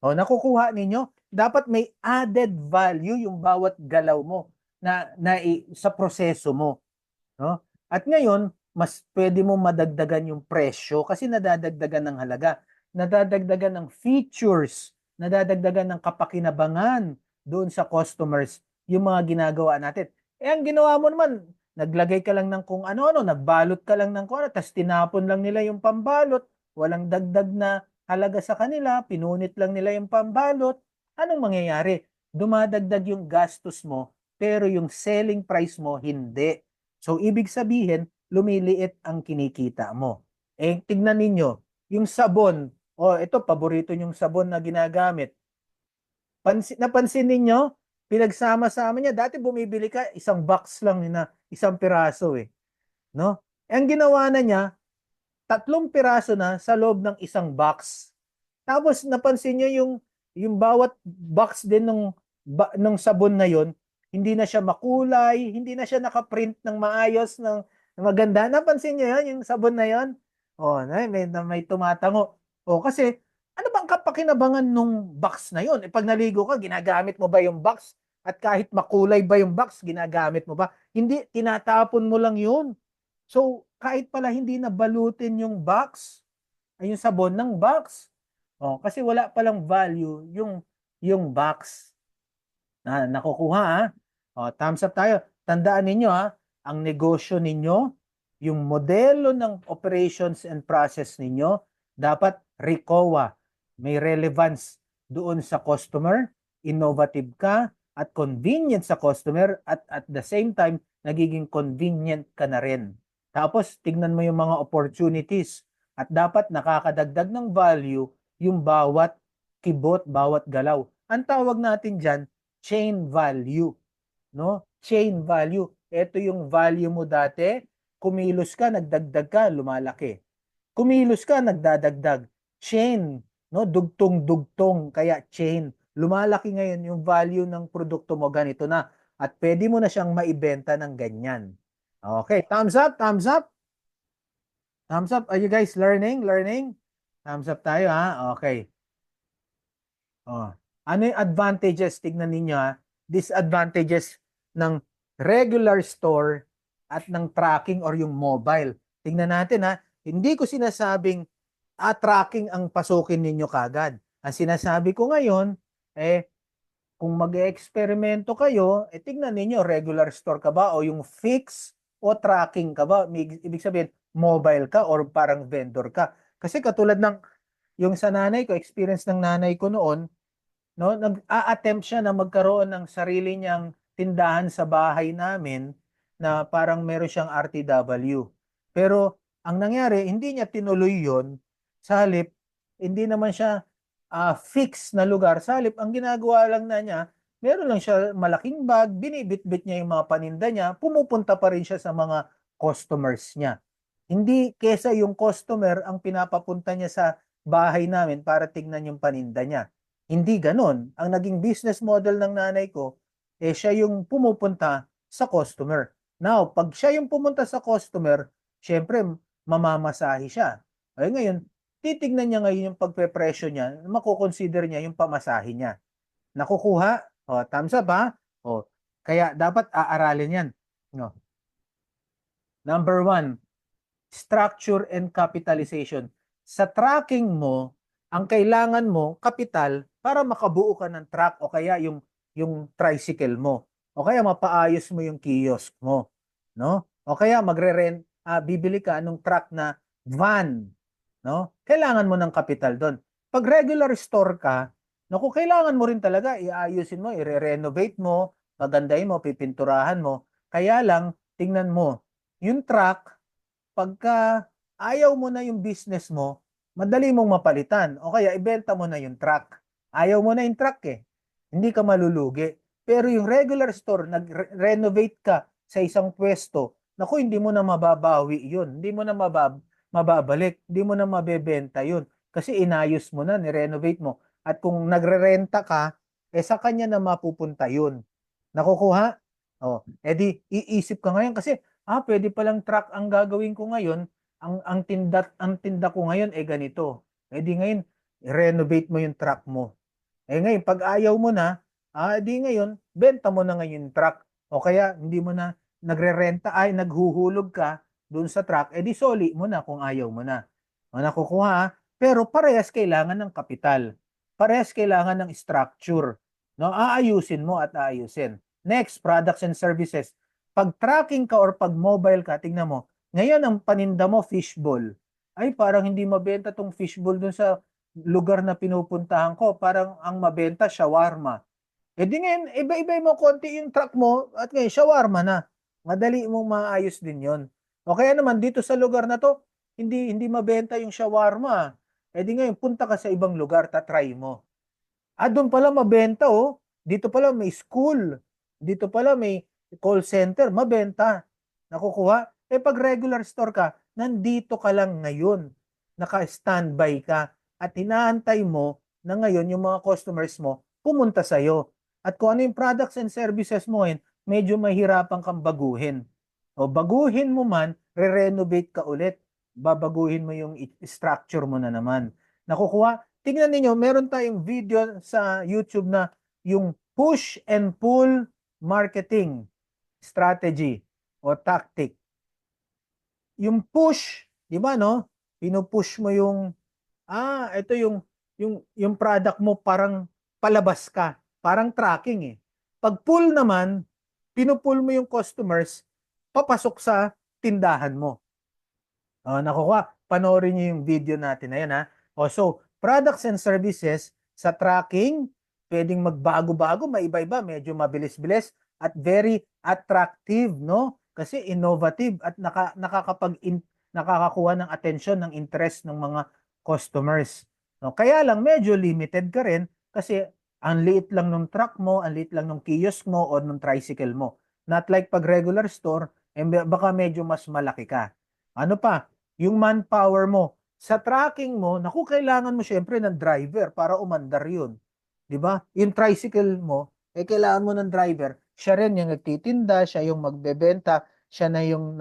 O nakukuha ninyo, dapat may added value yung bawat galaw mo sa proseso mo, no? At ngayon, mas pwede mo madagdagan yung presyo kasi nadadagdagan ng halaga, nadadagdagan ng features, nadadagdagan ng kapakinabangan doon sa customers yung mga ginagawa natin. Ang ginawa mo naman, naglagay ka lang ng kung ano-ano, nagbalot ka lang ng kung ano, tapos tinapon lang nila yung pambalot, walang dagdag na halaga sa kanila, pinunit lang nila yung pambalot. Anong mangyayari? Dumadagdag yung gastos mo, pero yung selling price mo hindi. So, ibig sabihin, lumiliit ang kinikita mo. Tignan ninyo, yung sabon, ito, paborito yung sabon na ginagamit. Napansin ninyo, pinagsama-sama niya, dati bumibili ka, isang box lang na, isang piraso no? Ang ginawa na niya, 3 piraso na sa loob ng isang box. Tapos napansin niyo yung bawat box din ng sabon na yon, hindi na siya makulay, hindi na siya nakaprint ng maayos ng maganda. Napansin niyo yon, yung sabon na yon? May tumatango. Kasi ano bang kapakinabangan nung box na yon? Pag naligo ka, ginagamit mo ba yung box? At kahit makulay ba yung box, ginagamit mo ba? Hindi, tinatapon mo lang yun. So, kahit pala hindi na balutin yung box, ay yung sabon ng box. Kasi wala palang value yung box na nakukuha thumbs up tayo. Tandaan ninyo ang negosyo ninyo, yung modelo ng operations and process ninyo, dapat RECOA. May relevance doon sa customer, innovative ka, at convenient sa customer, at the same time, nagiging convenient ka na rin. Tapos, tignan mo yung mga opportunities at dapat nakakadagdag ng value yung bawat kibot, bawat galaw. Ang tawag natin dyan, chain value, no? Chain value. Ito yung value mo dati, kumilos ka, nagdagdag ka, lumalaki. Kumilos ka, nagdadagdag. Chain, no? Dugtong-dugtong, kaya chain. Lumalaki ngayon yung value ng produkto mo, ganito na. At pwede mo na siyang maibenta ng ganyan. Okay, thumbs up, thumbs up. Thumbs up. Are you guys learning? Learning? Thumbs up tayo Okay. Ano yung advantages? Tignan ninyo disadvantages ng regular store at ng tracking or yung mobile. Tignan natin hindi ko sinasabing tracking ang pasukin ninyo kagad. Ang sinasabi ko ngayon, kung mag-eksperimento kayo, tignan ninyo, regular store ka ba o yung fix o tracking ka ba? Ibig sabihin, mobile ka or parang vendor ka. Kasi katulad ng yung sa nanay ko, experience ng nanay ko noon, no, nag-a-attempt siya na magkaroon ng sarili niyang tindahan sa bahay namin na parang meron siyang RTW. Pero ang nangyari, hindi niya tinuloy yon. Sa halip, hindi naman siya fix na lugar. Sa halip, ang ginagawa lang na niya, meron lang siya malaking bag, binibitbit niya yung mga paninda niya, pumupunta pa rin siya sa mga customers niya. Hindi kesa yung customer ang pinapapunta niya sa bahay namin para tignan yung paninda niya. Hindi ganon. Ang naging business model ng nanay ko, siya yung pumupunta sa customer. Now, pag siya yung pumunta sa customer, syempre, mamamasahe siya. Ay ngayon, titignan niya ngayon yung pagpe-presyo niya, makukonsider niya yung pamasahe niya. Nakukuha? Thumbs up kaya dapat aaralin yan. No. Number 1, structure and capitalization. Sa tracking mo, ang kailangan mo, kapital, para makabuo ka ng truck o kaya yung tricycle mo. O kaya mapaayos mo yung kiosk mo. No? O kaya bibili ka ng truck na van. No? Kailangan mo ng kapital doon. Pag regular store ka, Naku, kailangan mo rin talaga iayusin mo, i-renovate mo, pagandahin mo, pipinturahan mo. Kaya lang, tingnan mo, yung truck, pagka ayaw mo na yung business mo, madali mong mapalitan. O kaya ibenta mo na yung truck. Ayaw mo na yung truck eh. Hindi ka malulugi. Pero yung regular store, nag-renovate ka sa isang pwesto, naku, hindi mo na mababawi yun. Hindi mo na mababalik. Hindi mo na mabebenta yun. Kasi inayos mo na, ni-renovate mo. At kung nagre-renta ka, eh sa kanya na mapupunta yun. Nakukuha? Oh, edi iisip ka ngayon kasi pwede palang truck ang gagawin ko ngayon. Ang tinda ko ngayon ganito. Edi ngayon renovate mo yung truck mo. Ngayon pag ayaw mo na, di ngayon benta mo na ngayon yung truck. O kaya hindi mo na nagrerenta naghuhulog ka doon sa truck, edi soli mo na kung ayaw mo na. O nakukuha pero parehas kailangan ng kapital. Parehas kailangan ng structure. No, aayusin mo at aayusin. Next, products and services. Pag tracking ka or pag mobile ka, tingnan mo, ngayon ang paninda mo fishball. Ay, parang hindi mabenta tong fishball dun sa lugar na pinupuntahan ko. Parang ang mabenta, shawarma. E di ngayon, iba-iba mo konti yung truck mo at ngayon, shawarma na. Madali mong maayos din yon. O kaya naman, dito sa lugar na to, hindi mabenta yung shawarma. E di ngayon, punta ka sa ibang lugar, tatry mo. Doon pala mabenta oh. Dito pala may school. Dito pala may call center, mabenta. Nakukuha. Pag regular store ka, nandito ka lang ngayon. Naka-standby ka at inaantay mo na ngayon yung mga customers mo pumunta sa'yo. At kung ano yung products and services mo ngayon, medyo mahirapan kang baguhin. O baguhin mo man, re-renovate ka ulit. Babaguhin mo yung structure mo na naman. Nakukuha. Tingnan niyo, meron tayong video sa YouTube na yung push and pull marketing strategy o tactic. Yung push, 'di ba no? Pinupush mo yung ito yung product mo parang palabas ka, parang tracking eh. Pag pull naman, pinupull mo yung customers papasok sa tindahan mo. Nakuha. Panoorin niyo yung video natin na yan ha. So, products and services sa tracking, pwedeng magbago-bago, maiba-iba, medyo mabilis-bilis at very attractive, no? Kasi innovative at nakakakuha ng atensyon, ng interest ng mga customers. No, kaya lang medyo limited ka rin kasi ang liit lang ng truck mo, ang liit lang ng kiosk mo o ng tricycle mo. Not like pag regular store, baka medyo mas malaki ka. Ano pa? Yung manpower mo. Sa tracking mo, naku, kailangan mo syempre ng driver para umandar yun. 'Di ba? Yung tricycle mo, kailangan mo ng driver. Siya rin yung nagtitinda, siya yung magbebenta, siya na yung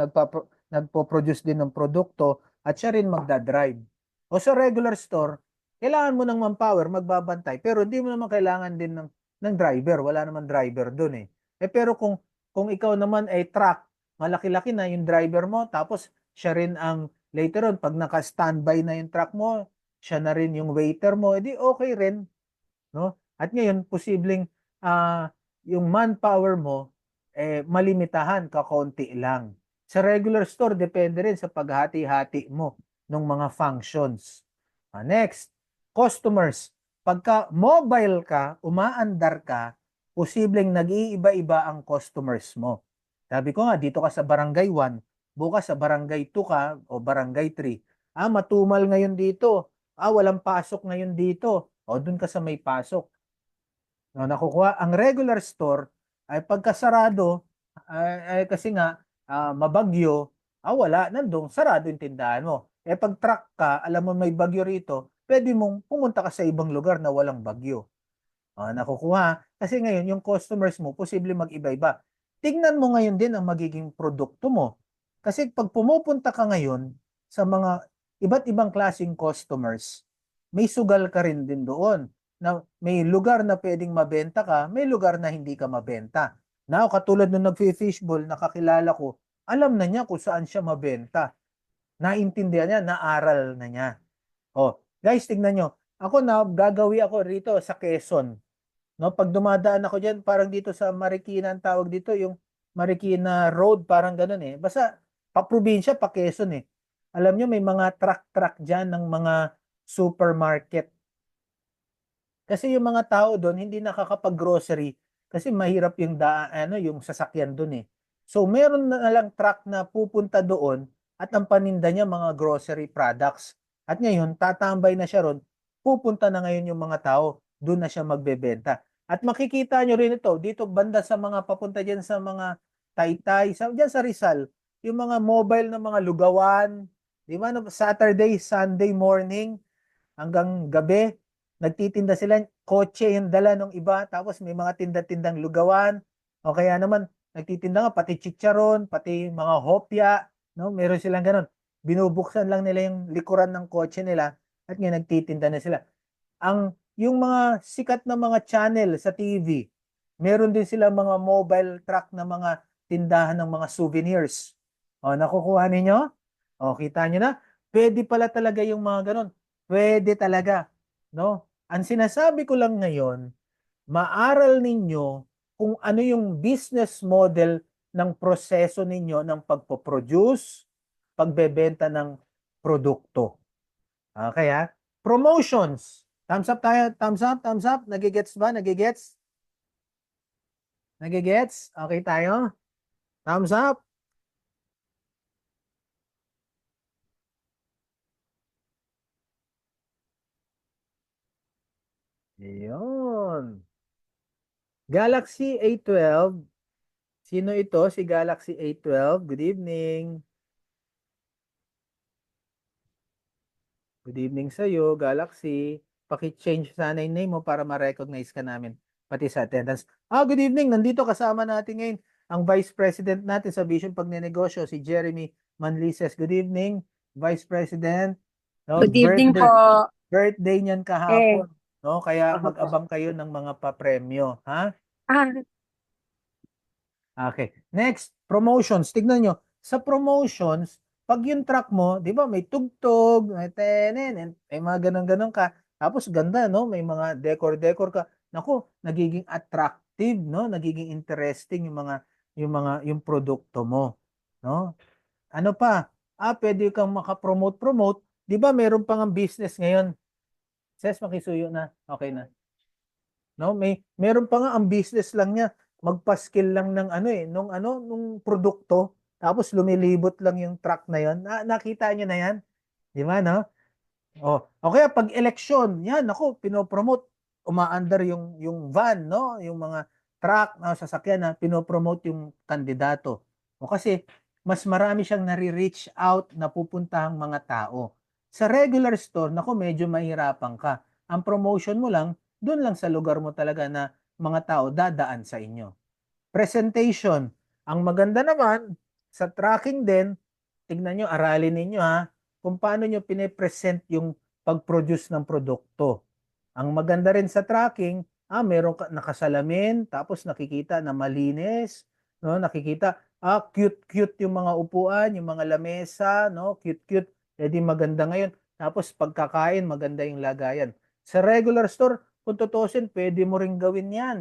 nagpo-produce din ng produkto, at siya rin magdadrive. O sa regular store, kailangan mo ng manpower, magbabantay, pero hindi mo naman kailangan din ng driver. Wala naman driver doon eh. Pero kung ikaw naman ay truck, malaki-laki na yung driver mo, tapos siya rin ang later on, pag naka-standby na yung truck mo, siya na rin yung waiter mo, edi okay rin, no? At ngayon, posibleng yung manpower mo, malimitahan, kakaunti lang. Sa regular store, depende rin sa paghati-hati mo ng mga functions. Next, customers. Pagka mobile ka, umaandar ka, posibleng nag-iiba-iba ang customers mo. Sabi ko nga, dito ka sa barangay 1, bukas sa barangay 2 ka o barangay 3. Matumal ngayon dito. Walang pasok ngayon dito. O dun ka sa may pasok. No, nakukuha. Ang regular store ay pagkasarado, kasi nga mabagyo, wala, nandun, sarado yung tindahan mo. Pag truck ka, alam mo may bagyo rito, pwede mong pumunta ka sa ibang lugar na walang bagyo. Nakukuha. Kasi ngayon, yung customers mo, posible mag-iba-iba. Tingnan mo ngayon din ang magiging produkto mo. Kasi pag pumupunta ka ngayon sa mga iba't ibang klaseng customers, may sugal ka rin din doon na may lugar na pwedeng mabenta ka, may lugar na hindi ka mabenta. Now, katulad nung nag-fishbowl, nakakilala ko, alam na niya kung saan siya mabenta. Naintindihan niya, naaral na niya. Guys, tignan nyo. Ako na, gagawi ako rito sa Quezon. No, pag dumadaan ako diyan, parang dito sa Marikina ang tawag dito, yung Marikina Road, parang ganun eh. Basta pa probinsya, pa Quezon eh. Alam nyo, may mga truck-truck diyan ng mga supermarket. Kasi yung mga tao doon hindi nakakapag-grocery kasi mahirap yung yung sasakyan doon eh. So meron na lang truck na pupunta doon at ang paninda niya mga grocery products. At ngayon, tatambay na siya ron, pupunta na ngayon yung mga tao, doon na siya magbebenta. At makikita nyo rin ito, dito banda sa mga papunta dyan sa mga Taytay, dyan sa Rizal, yung mga mobile na mga lugawan, di ba, Saturday, Sunday morning, hanggang gabi, nagtitinda sila, kotse yung dala ng iba, tapos may mga tinda-tindang lugawan, o kaya naman, nagtitinda nga, pati chicharon, pati mga hopya, no? Meron silang ganun. Binubuksan lang nila yung likuran ng kotse nila, at ngayon nagtitinda na sila. Yung mga sikat na mga channel sa TV, meron din sila mga mobile truck na mga tindahan ng mga souvenirs. O, nakukuha ninyo? O, kita nyo na? Pwede pala talaga yung mga ganun. Pwede talaga. No? Ang sinasabi ko lang ngayon, maaral ninyo kung ano yung business model ng proseso ninyo ng pagpo-produce, pagbebenta ng produkto. Okay ha? Promotions. Thumbs up tayo. Thumbs up, thumbs up. Nagigets ba? Nagigets? Nagigets? Okay tayo? Thumbs up. Ayun. Galaxy A12. Sino ito? Si Galaxy A12. Good evening. Good evening sa iyo, Galaxy. Paki-change sana yung name mo para ma-recognize ka namin pati sa attendance. Good evening. Nandito kasama natin ngayon ang Vice President natin sa Vision Pagnenegosyo, si Jeremy Manlises. Good evening, Vice President. No, Good evening po. birthday niyan Eh, kahapon. No, kaya ako po. mag-abang kayo ng mga papremyo, ha? Ah, Okay. Next, promotions. Tignan nyo. Sa promotions, pag yung truck mo, di ba, may tugtog, may tenen, may mga ganun-ganun ka. Tapos ganda, no? May mga decor-decor ka. Naku, nagiging attractive, no? Nagiging interesting yung produkto mo, no? Ano pa? Pwede kang makapromote-promote. Di ba, meron pang ang business ngayon. Ses, makisuyo na. Okay na. No, meron pa nga ang business lang niya, magpa-skill lang ng nung produkto, tapos lumilibot lang yung truck na yon. Nakita niyo na yan? Di ba, no? O kaya pag eleksyon, yan, ako, pinopromote, umaandar yung van, no? Yung mga truck na sasakyan na pinopromote yung kandidato. O kasi, mas marami siyang nare-reach out na pupuntahang mga tao. Sa regular store, nako, medyo mahirapan ka. Ang promotion mo lang, doon lang sa lugar mo talaga na mga tao dadaan sa inyo. Presentation. Ang maganda naman, sa tracking din, tignan nyo, aralin ninyo ha, kung paano nyo pinipresent yung pag-produce ng produkto. Ang maganda rin sa tracking, meron ka nakasalamin, tapos nakikita na malinis, no? Nakikita, cute-cute yung mga upuan, yung mga lamesa, no? Cute-cute, edi maganda ngayon. Tapos pagkakain, maganda yung lagayan. Sa regular store, kung tutusin, pwede mo rin gawin yan.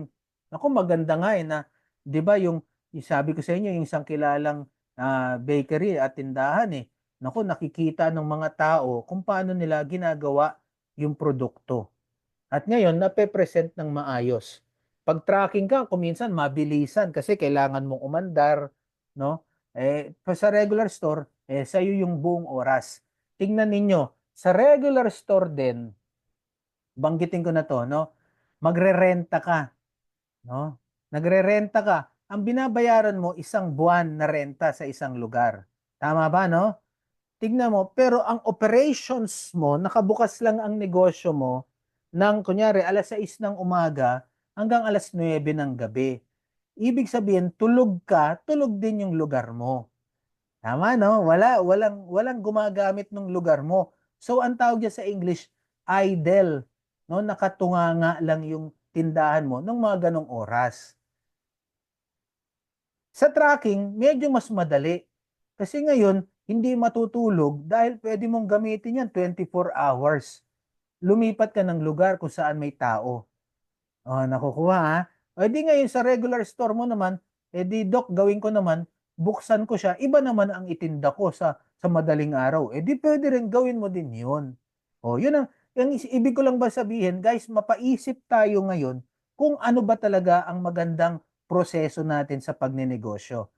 Ako, maganda nga na, di ba, yung sabi ko sa inyo, yung isang kilalang bakery at tindahan eh. Naku, nakikita ng mga tao kung paano nila ginagawa yung produkto. At ngayon, nape-present ng maayos. Pag tracking ka, kuminsan mabilisan kasi kailangan mong umandar, no? Sa regular store, sa'yo yung buong oras. Tingnan ninyo, sa regular store din, banggitin ko na to, no? Magre-renta ka, no? Nagre-renta ka. Ang binabayaran mo, isang buwan na renta sa isang lugar. Tama ba, no? Tignan mo, pero ang operations mo, nakabukas lang ang negosyo mo ng, kunyari, alas 6 ng umaga hanggang alas 9 ng gabi. Ibig sabihin, tulog ka, tulog din yung lugar mo. Tama, no? Walang gumagamit ng lugar mo. So, ang tawag niya sa English, idle. No? Nakatunganga lang yung tindahan mo ng mga ganong oras. Sa tracking, medyo mas madali. Kasi ngayon, hindi matutulog dahil pwede mong gamitin yan 24 hours. Lumipat ka ng lugar kung saan may tao. Nakukuha ha. O di ngayon sa regular store mo naman, doc, gawin ko naman, buksan ko siya, iba naman ang itinda ko sa madaling araw. Di pwede rin gawin mo din yun. Yun ang, Yung ibig ko lang ba sabihin, guys, mapaisip tayo ngayon kung ano ba talaga ang magandang proseso natin sa pagnenegosyo.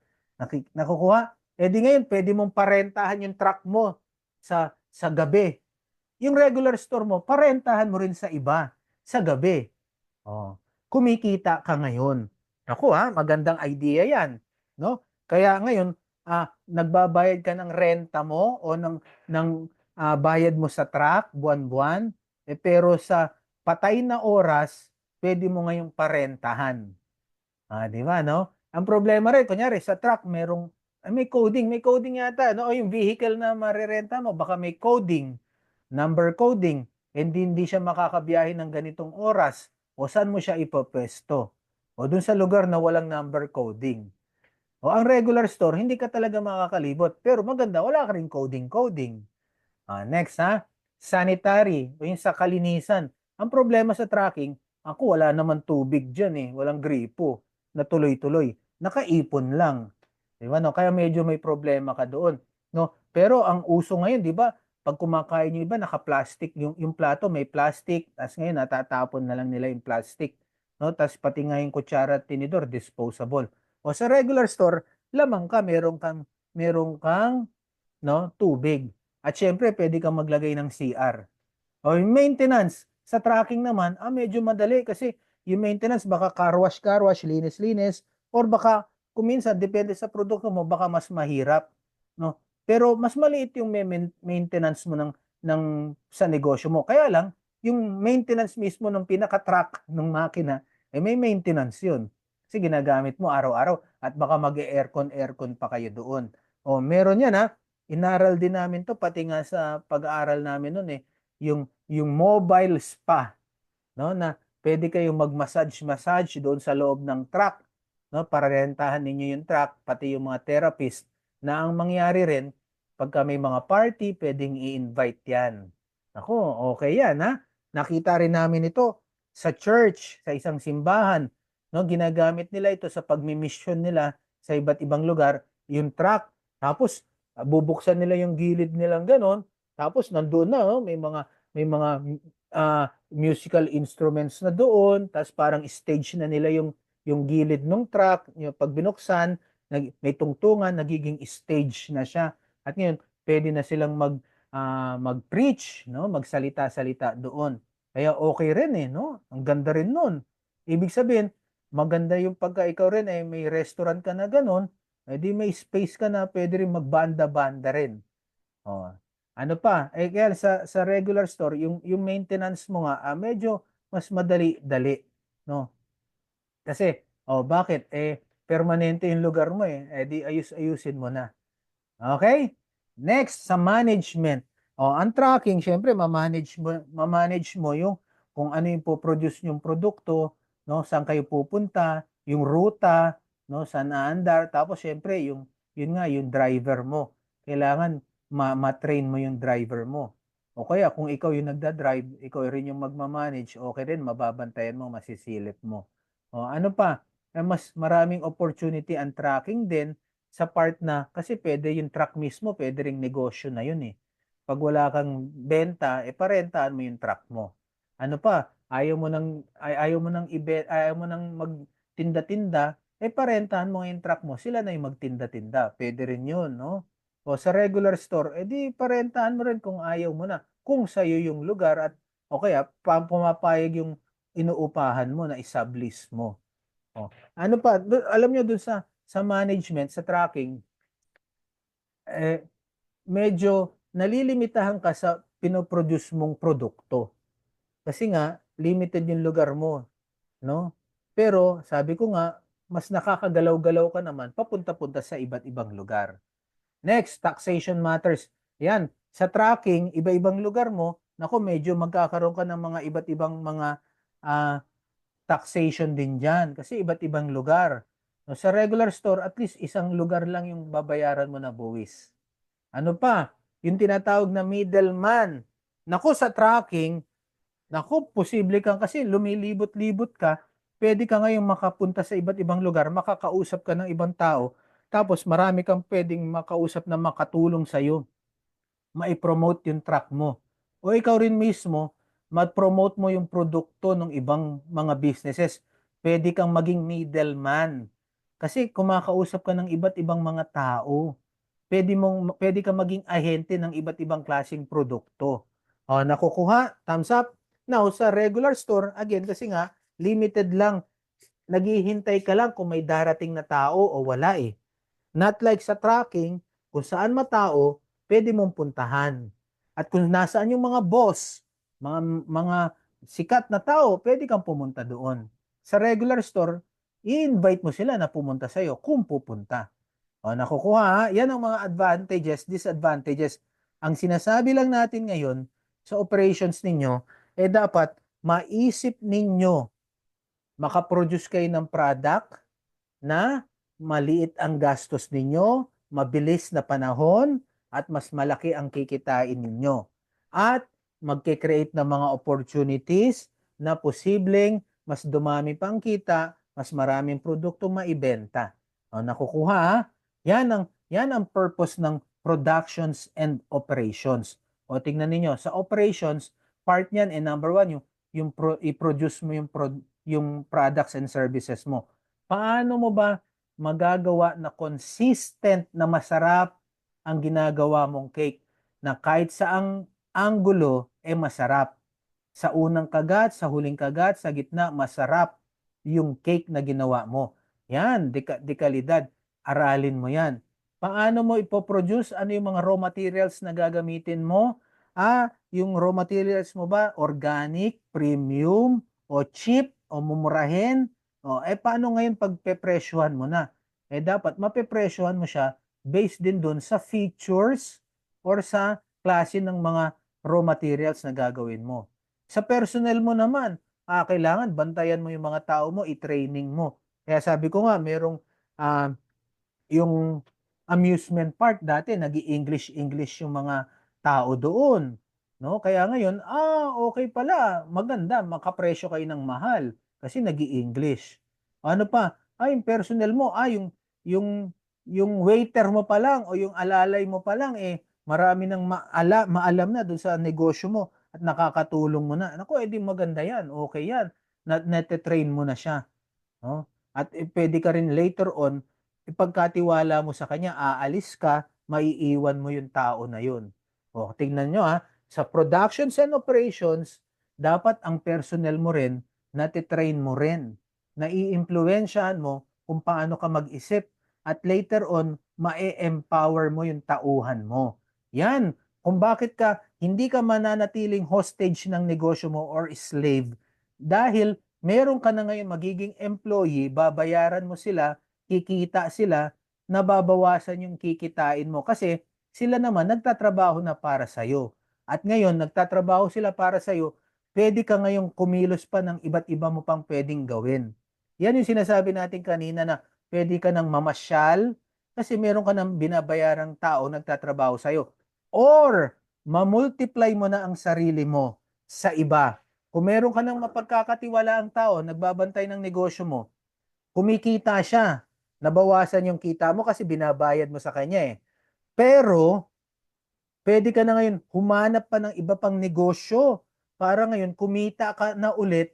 Nakukuha? Eh di ngayon, pwede mong parentahan yung truck mo sa gabi. Yung regular store mo, parentahan mo rin sa iba sa gabi. Oh, kumikita ka ngayon. Naku ha, magandang idea 'yan, no? Kaya ngayon, nagbabayad ka ng renta mo o ng bayad mo sa truck buwan-buwan, pero sa patay na oras, pwede mo ngayong parentahan. Di ba, no? Ang problema rin, kunyari sa truck, may coding yata, no? O yung vehicle na marerenta mo, baka may coding, number coding, hindi siya makakabiyahe ng ganitong oras. O saan mo siya ipopwesto? O dun sa lugar na walang number coding. O ang regular store, hindi ka talaga makakalibot. Pero maganda, wala ka rin coding-coding. Next ha, sanitary o yung sa kalinisan. Ang problema sa tracking, ako wala naman tubig dyan eh, walang gripo na tuloy-tuloy. Nakaipon lang. Di ba, no? Kaya medyo may problema ka doon. No? Pero ang uso ngayon, di ba, pag kumakain yung iba, naka-plastic, yung plato may plastic, tapos ngayon natatapon na lang nila yung plastic. No? Tapos pati nga yung kutsara at tinidor, disposable. O sa regular store, lamang ka, meron kang no, tubig. At syempre, pwede kang maglagay ng CR. O yung maintenance, sa tracking naman, medyo madali kasi yung maintenance baka car wash, linis-linis, or baka kung minsan, depende sa produkto mo, baka mas mahirap. No? Pero mas maliit yung maintenance mo sa negosyo mo. Kaya lang, yung maintenance mismo ng pinaka-track ng makina, may maintenance yun. Kasi ginagamit mo araw-araw at baka mag-aircon pa kayo doon. O, meron yan ha. Inaral din namin to pati nga sa pag-aaral namin noon eh yung mobile spa, no, na pwede kayong mag-massage doon sa loob ng truck, no, para rentahan ninyo yung truck, pati yung mga therapist, na ang mangyari rin, pagka may mga party, pwedeng i-invite yan. Ako, okay yan, ha? Nakita rin namin ito sa church, sa isang simbahan, no, ginagamit nila ito sa pagmimisyon nila sa iba't ibang lugar, yung truck, tapos bubuksan nila yung gilid nilang ganon, tapos nandoon na, no, may mga musical instruments na doon, tapos parang stage na nila yung gilid ng truck, yung pag binuksan, may tungtungan, nagiging stage na siya. At ngayon, pwede na silang mag-preach, no? Magsalita-salita doon. Kaya okay rin eh, no? Ang ganda rin nun. Ibig sabihin, maganda yung pagka ikaw rin ay may restaurant ka na ganun, di may space ka na pwede rin magbanda-banda rin. Oh. Ano pa? Kaya sa regular store, yung maintenance mo nga, medyo mas madali-dali, no? Kasi, bakit? Permanente yung lugar mo eh. Di ayus-ayusin mo na. Okay? Next, sa management. Ang tracking, syempre, mamanage mo yung kung ano yung po-produce yung produkto, no? Saan kayo pupunta, yung ruta, no? Saan aandar. Tapos, syempre, yun nga, yung driver mo. Kailangan ma-train mo yung driver mo. O kaya, kung ikaw yung nagda-drive, ikaw rin yung magmamanage, okay rin, mababantayan mo, masisilip mo. Ano pa? Mas maraming opportunity ang tracking din sa part na, kasi pwede yung truck mismo, pwede ring negosyo na yun eh. Pag wala kang benta, parentahan mo yung truck mo. Ano pa? Ayaw mo nang magtinda-tinda, parentahan mo yung truck mo, sila na yung magtinda-tinda. Pwede rin yun, no? O sa regular store, di parentahan mo rin kung ayaw mo na. Kung sa'yo yung lugar at o kaya pumapayag yung inuupahan mo na isublease mo. Ano pa? Alam nyo dun sa management, sa tracking, medyo nalilimitahan ka sa pinoproduce mong produkto. Kasi nga, limited yung lugar mo, no? Pero sabi ko nga, mas nakakagalaw-galaw ka naman papunta-punta sa iba't ibang lugar. Next, taxation matters. Yan, sa tracking, iba-ibang lugar mo, nako medyo magkakaroon ka ng mga iba't ibang mga taxation din dyan kasi iba't ibang lugar. No, sa regular store, at least isang lugar lang yung babayaran mo na buwis. Ano pa? Yung tinatawag na middleman. Nako sa tracking, nako posible kang kasi lumilibot-libot ka, pwede ka ngayong makapunta sa iba't ibang lugar, makakausap ka ng ibang tao, tapos marami kang pwedeng makausap na makatulong sa'yo, maipromote yung track mo. O ikaw rin mismo, mag-promote mo yung produkto ng ibang mga businesses. Pwede kang maging middleman. Kasi kumakausap ka ng iba't ibang mga tao. Pwede kang maging ahente ng iba't ibang klaseng produkto. O, nakukuha, thumbs up. Now, sa regular store, again, kasi nga, limited lang. Naghihintay ka lang kung may darating na tao o wala eh. Not like sa tracking, kung saan matao, pwede mong puntahan. At kung nasaan yung mga boss, mga sikat na tao, pwede kang pumunta doon. Sa regular store, i-invite mo sila na pumunta sa'yo kung pupunta. O, nakukuha ha? Yan ang mga advantages, disadvantages. Ang sinasabi lang natin ngayon sa operations ninyo, dapat maisip ninyo, makaproduce kayo ng product na maliit ang gastos ninyo, mabilis na panahon, at mas malaki ang kikitain ninyo. At magke-create ng mga opportunities na posibleng mas dumami pang kita, mas maraming produkto maibenta. O, nakukuha ha? Yan ang purpose ng productions and operations. O, tingnan niyo sa operations, part niyan, number one, i-produce mo yung products and services mo. Paano mo ba magagawa na consistent na masarap ang ginagawa mong cake na kahit saang anggulo masarap. Sa unang kagat, sa huling kagat, sa gitna, masarap yung cake na ginawa mo. Yan, dekalidad. Aralin mo yan. Paano mo ipoproduce? Ano yung mga raw materials na gagamitin mo? Yung raw materials mo ba organic, premium, o cheap, o mumurahin? Paano ngayon pagpepresyohan mo na? Dapat mapepresyohan mo siya based din dun sa features or sa klase ng mga raw materials na gagawin mo. Sa personnel mo naman, kailangan bantayan mo yung mga tao mo, i-training mo. Kaya sabi ko nga, merong yung amusement park dati, nag-i-English yung mga tao doon. No? Kaya ngayon, okay pala, maganda, makapresyo kayo ng mahal kasi nag-i-English. Ano pa? Yung personnel mo, yung, yung waiter mo pa lang o yung alalay mo pa lang, marami nang maalam na doon sa negosyo mo at nakakatulong mo na. Naku, edi maganda yan, okay yan. Nate-train mo na siya. No? At pwede ka rin later on, ipagkatiwala mo sa kanya, aalis ka, maiiwan mo yung tao na yun. Tingnan nyo ha, sa productions and operations, dapat ang personnel mo rin, natitrain mo rin, nai-impluensyahan mo kung paano ka mag-isip, at later on, ma-empower mo yung tauhan mo. Yan, kung bakit hindi ka mananatiling hostage ng negosyo mo or slave, dahil meron ka na ngayon magiging employee, babayaran mo sila, kikita sila, nababawasan yung kikitain mo kasi sila naman nagtatrabaho na para sa'yo. At ngayon, nagtatrabaho sila para sa'yo, pwede ka ngayong kumilos pa ng iba't iba mo pang pwedeng gawin. Yan yung sinasabi natin kanina na pwede ka nang mamasyal kasi meron ka nang binabayarang tao nagtatrabaho sa'yo. Or, mamultiply mo na ang sarili mo sa iba. Kung meron ka ng mapagkakatiwalaang tao, nagbabantay ng negosyo mo, kumikita siya, nabawasan yung kita mo kasi binabayad mo sa kanya eh. Pero, pwede ka na ngayon humanap pa ng iba pang negosyo para ngayon kumita ka na ulit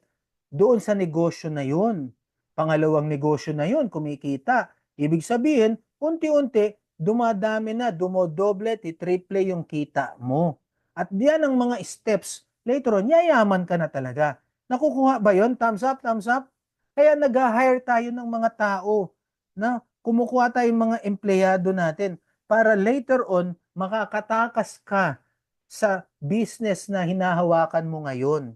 doon sa negosyo na yun. Pangalawang negosyo na yun, kumikita. Ibig sabihin, unti-unti, dumadami na, dumodoble, triple yung kita mo. At diyan ang mga steps. Later on, yayaman ka na talaga. Nakukuha ba yon? Thumbs up, thumbs up. Kaya nag-hire tayo ng mga tao na kumukuha tayong mga empleyado natin para later on makakatakas ka sa business na hinahawakan mo ngayon.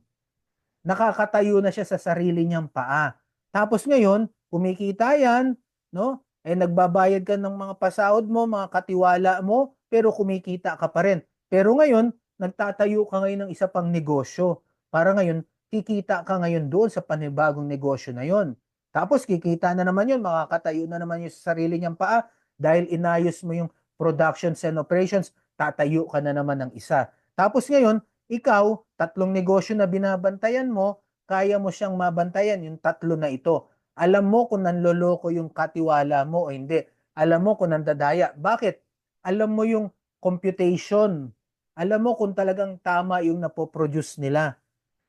Nakakatayo na siya sa sarili niyang paa. Tapos ngayon, kumikita yan, no? Nagbabayad ka ng mga pasahod mo, mga katiwala mo, pero kumikita ka pa rin. Pero ngayon, nagtatayo ka ngayon ng isa pang negosyo. Para ngayon, kikita ka ngayon doon sa panibagong negosyo na yon. Tapos kikita na naman yun, makakatayo na naman yung sa sarili niyang paa dahil inayos mo yung productions and operations, tatayo ka na naman ng isa. Tapos ngayon, ikaw, tatlong negosyo na binabantayan mo, kaya mo siyang mabantayan yung tatlo na ito. Alam mo kung nanloloko yung katiwala mo o hindi. Alam mo kung nandadaya. Bakit? Alam mo yung computation. Alam mo kung talagang tama yung napoproduce nila.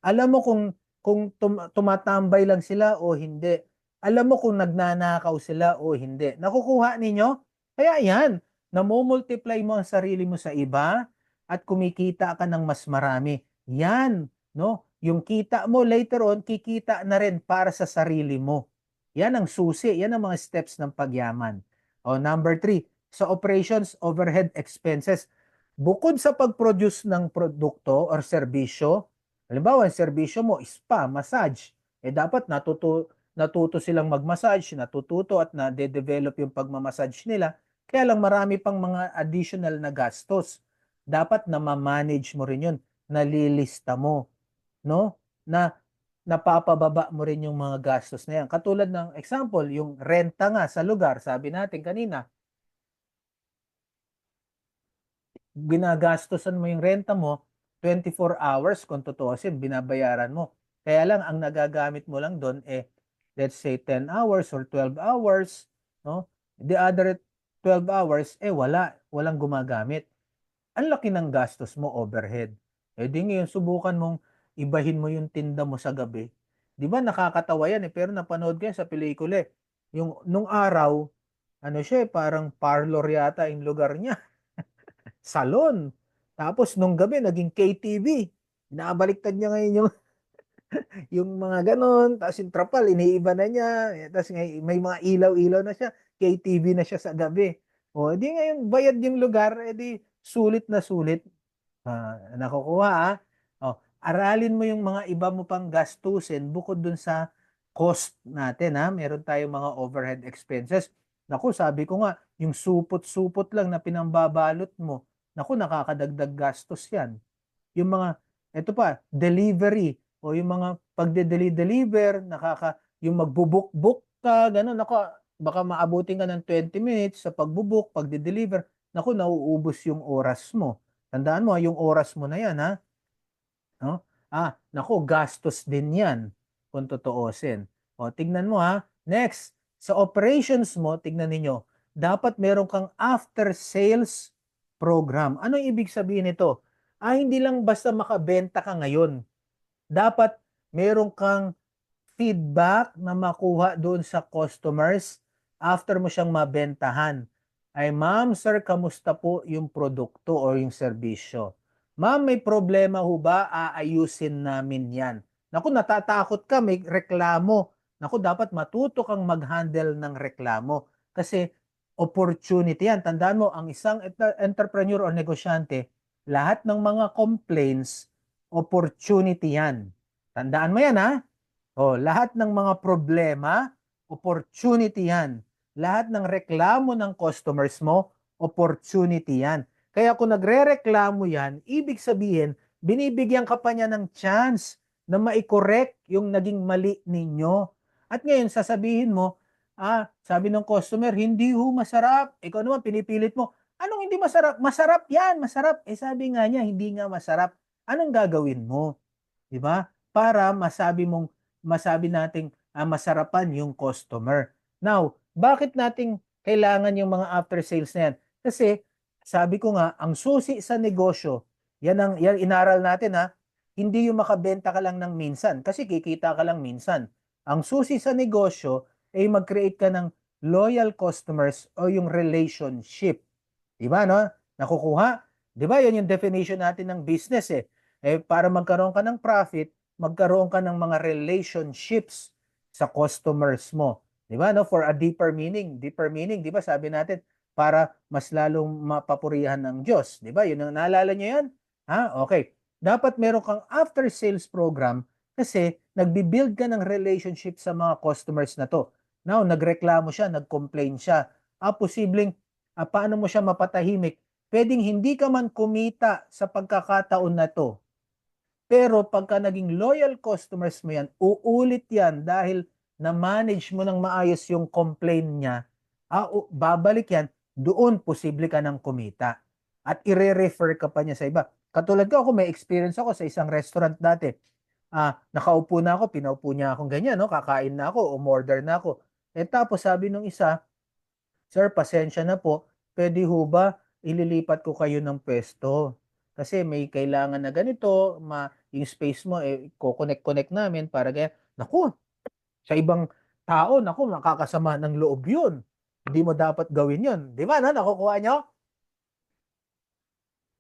Alam mo kung tumatambay lang sila o hindi. Alam mo kung nagnanakaw sila o hindi. Nakukuha ninyo? Kaya yan, namumultiply mo ang sarili mo sa iba at kumikita ka ng mas marami. Yan, no? Yung kita mo later on, kikita na rin para sa sarili mo. Yan ang susi, yan ang mga steps ng pagyaman. O number 3, sa operations, overhead expenses. Bukod sa pag-produce ng produkto or serbisyo, halimbawa, ang serbisyo mo, spa, massage, dapat natuto silang mag-massage, natututo at na-develop yung pagmamassage nila. Kaya lang marami pang mga additional na gastos. Dapat na ma-manage mo rin yun, nalilista mo, no? Na napapababa mo rin yung mga gastos na yan. Katulad ng example, yung renta nga sa lugar, sabi natin kanina, ginagastosan mo yung renta mo 24 hours kung tutuusin, binabayaran mo. Kaya lang, ang nagagamit mo lang doon let's say 10 hours or 12 hours, no? The other 12 hours, walang gumagamit. Ang laki ng gastos mo, overhead. Di ngayon, subukan mong ibahin mo yung tinda mo sa gabi. Di ba nakakatawa yan pero napanood ko yan sa pelikula Yung, nung araw, ano siya parang parlor yata yung lugar niya. Salon. Tapos nung gabi, naging KTV. Binabaliktad niya ngayon yung mga ganon. Tapos yung trapal, iniiba na niya. Tapos may mga ilaw-ilaw na siya. KTV na siya sa gabi. O, edi ngayon, bayad yung lugar. Edi sulit na sulit. Nakukuha aralin mo yung mga iba mo pang gastusin bukod dun sa cost natin Meron tayong mga overhead expenses. Naku, sabi ko nga, yung supot-supot lang na pinambabalot mo, naku, nakakadagdag gastos yan. Yung mga, eto pa, delivery o yung mga pagde-deliver, yung magbubuk-book ka, gano'n, naku, baka maabutin ka ng 20 minutes sa pagbubuk, pagde-deliver, naku, nauubos yung oras mo. Tandaan mo, yung oras mo na yan, no? Naku, gastos din yan kung tutuusin. O, tignan mo Next, sa operations mo, tignan ninyo, dapat meron kang after sales program. Ano ibig sabihin nito? Hindi lang basta makabenta ka ngayon. Dapat meron kang feedback na makuha doon sa customers after mo siyang mabentahan. Ma'am, sir, kamusta po yung produkto o yung serbisyo? Ma'am, may problema ho ba? Aayusin namin yan. Naku, natatakot ka, may reklamo. Naku, dapat matuto kang mag-handle ng reklamo. Kasi opportunity yan. Tandaan mo, ang isang entrepreneur o negosyante, lahat ng mga complaints, opportunity yan. Tandaan mo yan lahat ng mga problema, opportunity yan. Lahat ng reklamo ng customers mo, opportunity yan. Kaya kung nagre-reklamo yan, ibig sabihin, binibigyan ka pa niya ng chance na ma-correct yung naging mali ninyo. At ngayon, sasabihin mo, sabi ng customer, hindi ho masarap. Ikaw naman, pinipilit mo, anong hindi masarap? Masarap yan, masarap. Sabi nga niya, hindi nga masarap. Anong gagawin mo? Di ba? Para masabi nating masarapan yung customer. Now, bakit nating kailangan yung mga after sales na yan? Kasi sabi ko nga, ang susi sa negosyo, yan inaral natin hindi yung makabenta ka lang ng minsan kasi kikita ka lang minsan. Ang susi sa negosyo ay mag-create ka ng loyal customers o yung relationship. Di ba, no? Nakukuha? Di ba, yan yung definition natin ng business para magkaroon ka ng profit, magkaroon ka ng mga relationships sa customers mo. Di ba? No? For a deeper meaning. Deeper meaning, di ba? Sabi natin, para mas lalong mapapurihan ng Diyos. Di ba? Yun ang naalala nyo yan? Okay. Dapat meron kang after sales program kasi nagbi-build ka ng relationship sa mga customers na to. Now, nagreklamo siya, nag-complain siya. Posibleng, paano mo siya mapatahimik? Pwedeng hindi ka man kumita sa pagkakataon na to. Pero pagka naging loyal customers mo yan, uulit yan dahil na-manage mo ng maayos yung complaint niya, babalik yan, doon posible ka ng kumita. At ire-refer ka pa niya sa iba. Katulad ko, ako may experience ako sa isang restaurant dati. Nakaupo na ako, pinaupo niya akong ganyan, no? Kakain na ako, umorder na ako. Tapos sabi nung isa, sir, pasensya na po, pwede ho ba ililipat ko kayo ng pwesto? kasi may kailangan na ganito, yung space mo, ko-connect namin para ganyan. Naku, sa ibang tao, naku, nakakasama ng loob yun. Hindi mo dapat gawin yun. Di ba, no? Nakukuha nyo?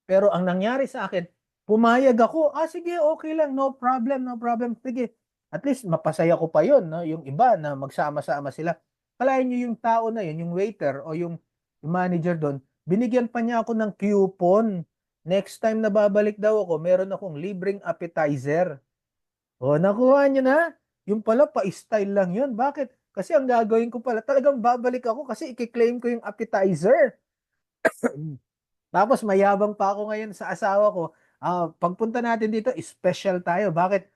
Pero ang nangyari sa akin, pumayag ako, sige, okay lang, no problem, no problem. Sige, at least mapasaya ko pa yun, no? Yung iba na magsama-sama sila. Kalahin nyo yung tao na yun, yung waiter o yung manager doon, binigyan pa niya ako ng coupon. Next time na babalik daw ako, meron akong libreng appetizer. O, nakuha nyo na? Yung pala, pa-style lang yun. Bakit? Kasi ang gagawin ko pala, talagang babalik ako kasi i-claim ko yung appetizer. Tapos mayabang pa ako ngayon sa asawa ko. Pagpunta natin dito, special tayo. Bakit?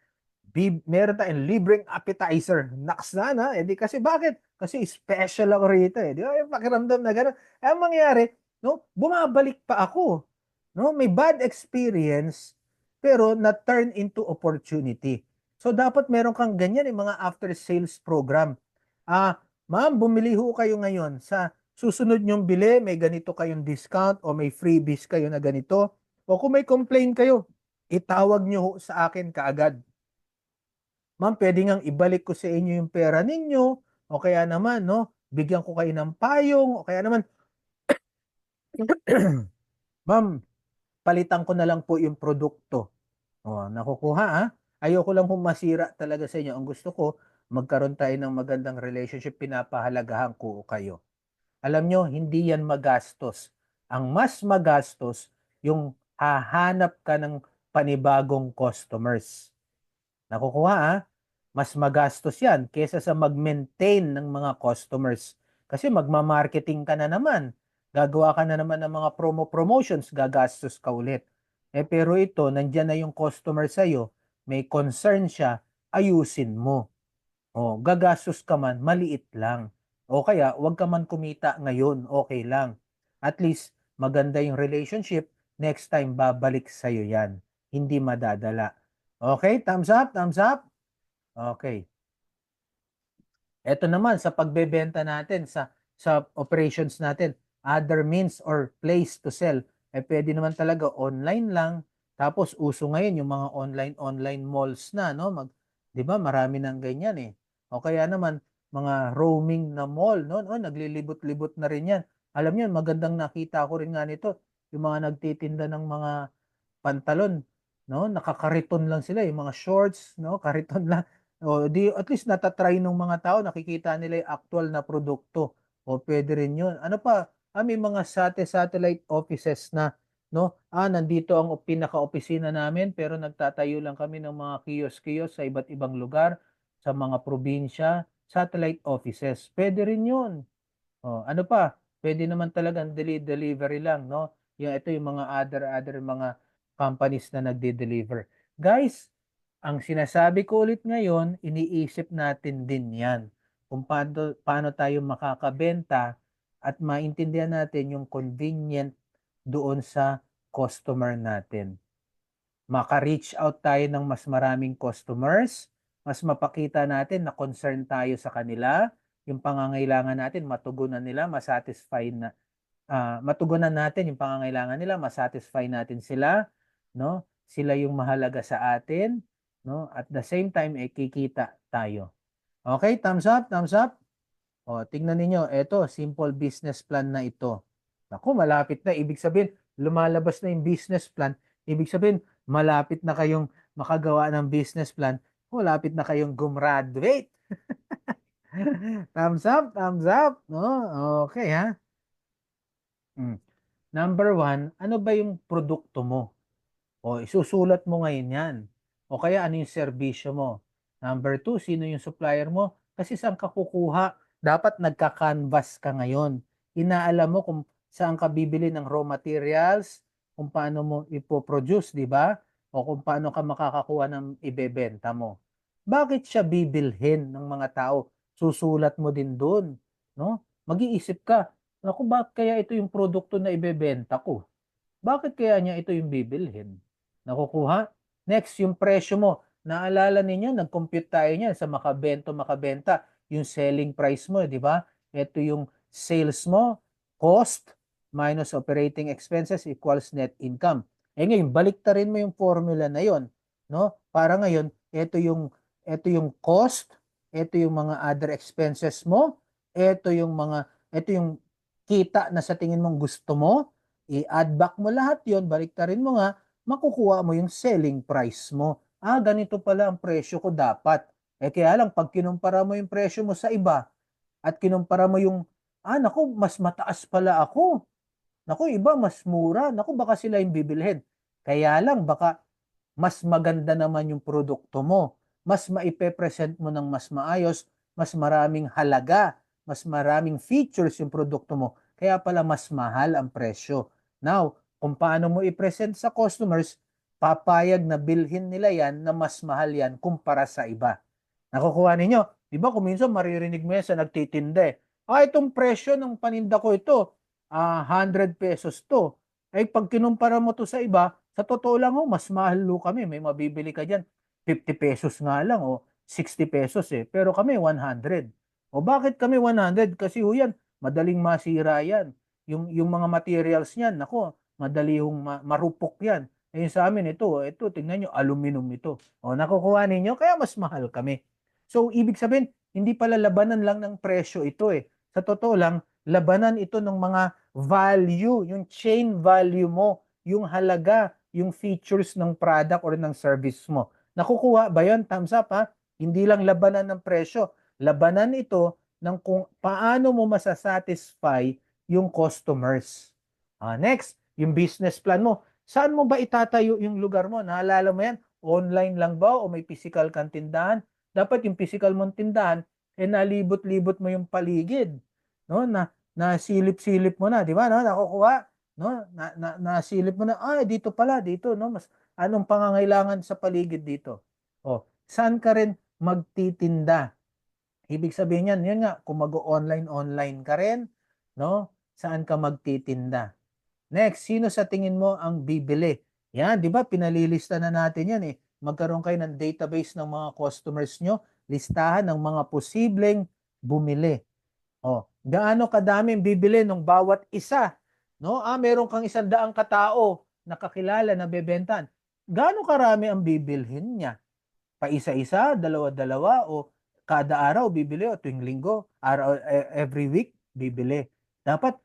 Meron tayong libreng appetizer. Naks na. Eh di kasi bakit? Kasi special ako rito eh. Di ba? Yung pakiramdam na gano'n. Ang mangyari, no, bumabalik pa ako. No, may bad experience, pero na-turn into opportunity. So, dapat meron kang ganyan, yung mga after-sales program. Ma'am, bumili ho kayo ngayon sa susunod nyong bili, may ganito kayong discount o may freebies kayo na ganito. O kung may complaint kayo, itawag nyo ho sa akin kaagad. Ma'am, pwede ngang ibalik ko sa inyo yung pera ninyo o kaya naman, no, bigyan ko kayo ng payong o kaya naman, ma'am, palitan ko na lang po yung produkto. Nakukuha Ayoko lang masira talaga sa inyo. Ang gusto ko, magkaroon tayo ng magandang relationship, pinapahalagahan ko kayo. Alam nyo, hindi yan magastos. Ang mas magastos, yung hahanap ka ng panibagong customers. Nakukuha Mas magastos yan kesa sa mag-maintain ng mga customers. Kasi magma-marketing ka na naman. Gagawa ka na naman ng mga promotions, gagastos ka ulit. Pero ito, nandyan na yung customer sa'yo, may concern siya, ayusin mo. Gagastos ka man, maliit lang. O kaya, wag ka man kumita ngayon, okay lang. At least, maganda yung relationship, next time babalik sa'yo yan. Hindi madadala. Okay, thumbs up, thumbs up. Okay. Ito naman sa pagbebenta natin sa operations natin, other means or place to sell. Pwede naman talaga online lang. Tapos uso ngayon yung mga online malls na, no? 'Di ba? Marami nang ganyan eh. O kaya naman mga roaming na mall, no? Naglilibot-libot na rin 'yan. Alam niyo, magandang nakita ko rin nga nito, yung mga nagtitinda ng mga pantalon, no? Nakakariton lang sila, yung mga shorts, no? Kariton lang. Di at least natatry ng mga tao, nakikita nila yung actual na produkto. Pwede rin 'yun. Ano pa? May mga satellite offices na, no? Nandito ang pinaka-opisina namin pero nagtatayo lang kami ng mga kiosk-kiosk sa iba't ibang lugar, sa mga probinsya, satellite offices. Pwede rin 'yun. Ano pa? Pwede naman talagang delivery lang, no? Ito yung mga other mga companies na nagde-deliver. Guys, ang sinasabi ko ulit ngayon, iniisip natin din 'yan. Kung paano tayo makakabenta at maintindihan natin yung convenient doon sa customer natin. Maka-reach out tayo ng mas maraming customers, mas mapakita natin na concern tayo sa kanila, yung pangangailangan natin matugunan nila, matugunan natin yung pangangailangan nila, masatisfy natin sila, no? Sila yung mahalaga sa atin, no? At the same time, kikita tayo. Okay, thumbs up, thumbs up. Tingnan ninyo, eto, simple business plan na ito. Naku, malapit na. Ibig sabihin, lumalabas na yung business plan. Ibig sabihin, malapit na kayong makagawa ng business plan. Malapit na kayong gumraduate. Thumbs up, thumbs up. No? Okay, ha? Number one, ano ba yung produkto mo? Isusulat mo ngayon yan. O kaya ano yung serbisyo mo? Number two, sino yung supplier mo? Kasi saan ka kukuha? Dapat nagka-canvas ka ngayon. Inaalam mo kung saan ka bibili ng raw materials, kung paano mo ipoproduce, di ba? O kung paano ka makakakuha ng ibebenta mo. Bakit siya bibilhin ng mga tao? Susulat mo din doon, no? Mag-iisip ka, naku, bakit kaya ito yung produkto na ibebenta ko? Bakit kaya niya ito yung bibilhin? Nakukuha? Next, yung presyo mo. Naalala ninyo, nag-compute tayo niyan sa makabenta, yung selling price mo, di ba? Ito yung sales mo, cost minus operating expenses equals net income. Ngayon, baliktarin mo yung formula na yon, no? Para ngayon, ito yung cost, ito yung mga other expenses mo, ito yung kita na sa tingin mong gusto mo, i-add back mo lahat yon, baliktarin mo nga, makukuha mo yung selling price mo. Ganito pala ang presyo ko dapat. Kaya lang, pag kinumpara mo yung presyo mo sa iba, at kinumpara mo yung, naku, mas mataas pala ako. Naku, iba mas mura. Naku, baka sila yung bibilhin. Kaya lang, baka mas maganda naman yung produkto mo. Mas maipe-present mo ng mas maayos, mas maraming halaga, mas maraming features yung produkto mo. Kaya pala mas mahal ang presyo. Now, kung paano mo i-present sa customers, papayag na bilhin nila yan na mas mahal yan kumpara sa iba. Nakukuha ninyo? Di ba kung minsan maririnig mo yan sa nagtitinda eh. Itong presyo ng paninda ko ito, 100 pesos to. Pag kinumpara mo to sa iba, sa totoo lang mas mahal kami. May mabibili ka dyan, 50 pesos nga lang o 60 pesos eh. Pero kami 100. O bakit kami 100? Kasi yan, madaling masira yan. Yung mga materials niyan, nako, madali marupok yan. Sa amin ito, tingnan nyo, aluminum ito. O nakukuha ninyo, kaya mas mahal kami. So, ibig sabihin, hindi pala labanan lang ng presyo ito eh. Sa totoo lang, labanan ito ng mga value, yung chain value mo, yung halaga, yung features ng product or ng service mo. Nakukuha ba yun? Thumbs up ha? Hindi lang labanan ng presyo. Labanan ito ng kung paano mo masasatisfy yung customers. Next, yung business plan mo. Saan mo ba itatayo yung lugar mo? Naalala mo yan? Online lang ba o may physical kang tindahan? Dapat yung physical mong tindahan, nalibot-libot mo yung paligid. No? Nasilip-silip mo na, di ba? No? Nakukuha. No? Nasilip mo na, dito pala, dito. No? Anong pangangailangan sa paligid dito? Saan ka rin magtitinda? Ibig sabihin yan, yun nga, kung mag-online-online ka rin, no? Saan ka magtitinda? Next, sino sa tingin mo ang bibili? Yan, di ba? Pinalilista na natin yan eh. Magkaroon kayo ng database ng mga customers nyo, listahan ng mga posibleng bumili. Gaano kadami bibili ng bawat isa? No? Meron kang 100 katao na kakilala na bebentan. Gaano karami ang bibilhin niya? Pa-isa-isa, dalawa-dalawa, o kada araw bibili, o tuwing linggo, every week bibili. Dapat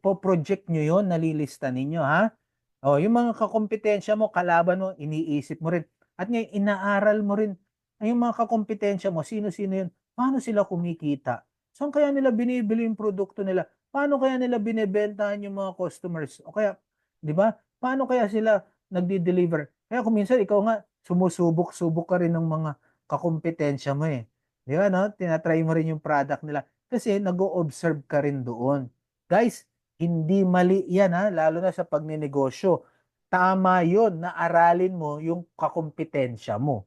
po-project nyo yon, nalilista ninyo ha. Yung mga kakompetensya mo, kalaban mo, iniisip mo rin. At ngayon, inaaral mo rin yung mga kakompetensya mo, sino-sino yun, paano sila kumikita, saan kaya nila binibili yung produkto nila, paano kaya nila binebentahan yung mga customers, o kaya, di ba, paano kaya sila nagdi-deliver. Kaya kung minsan, ikaw nga, sumusubok-subok ka rin ng mga kakompetensya mo eh. Di ba, no? Tinatry mo rin yung product nila. Kasi nag-o-observe ka rin doon. Guys, hindi mali yan ha, lalo na sa pagninegosyo. Tama yon na aralin mo yung kakompetensya mo.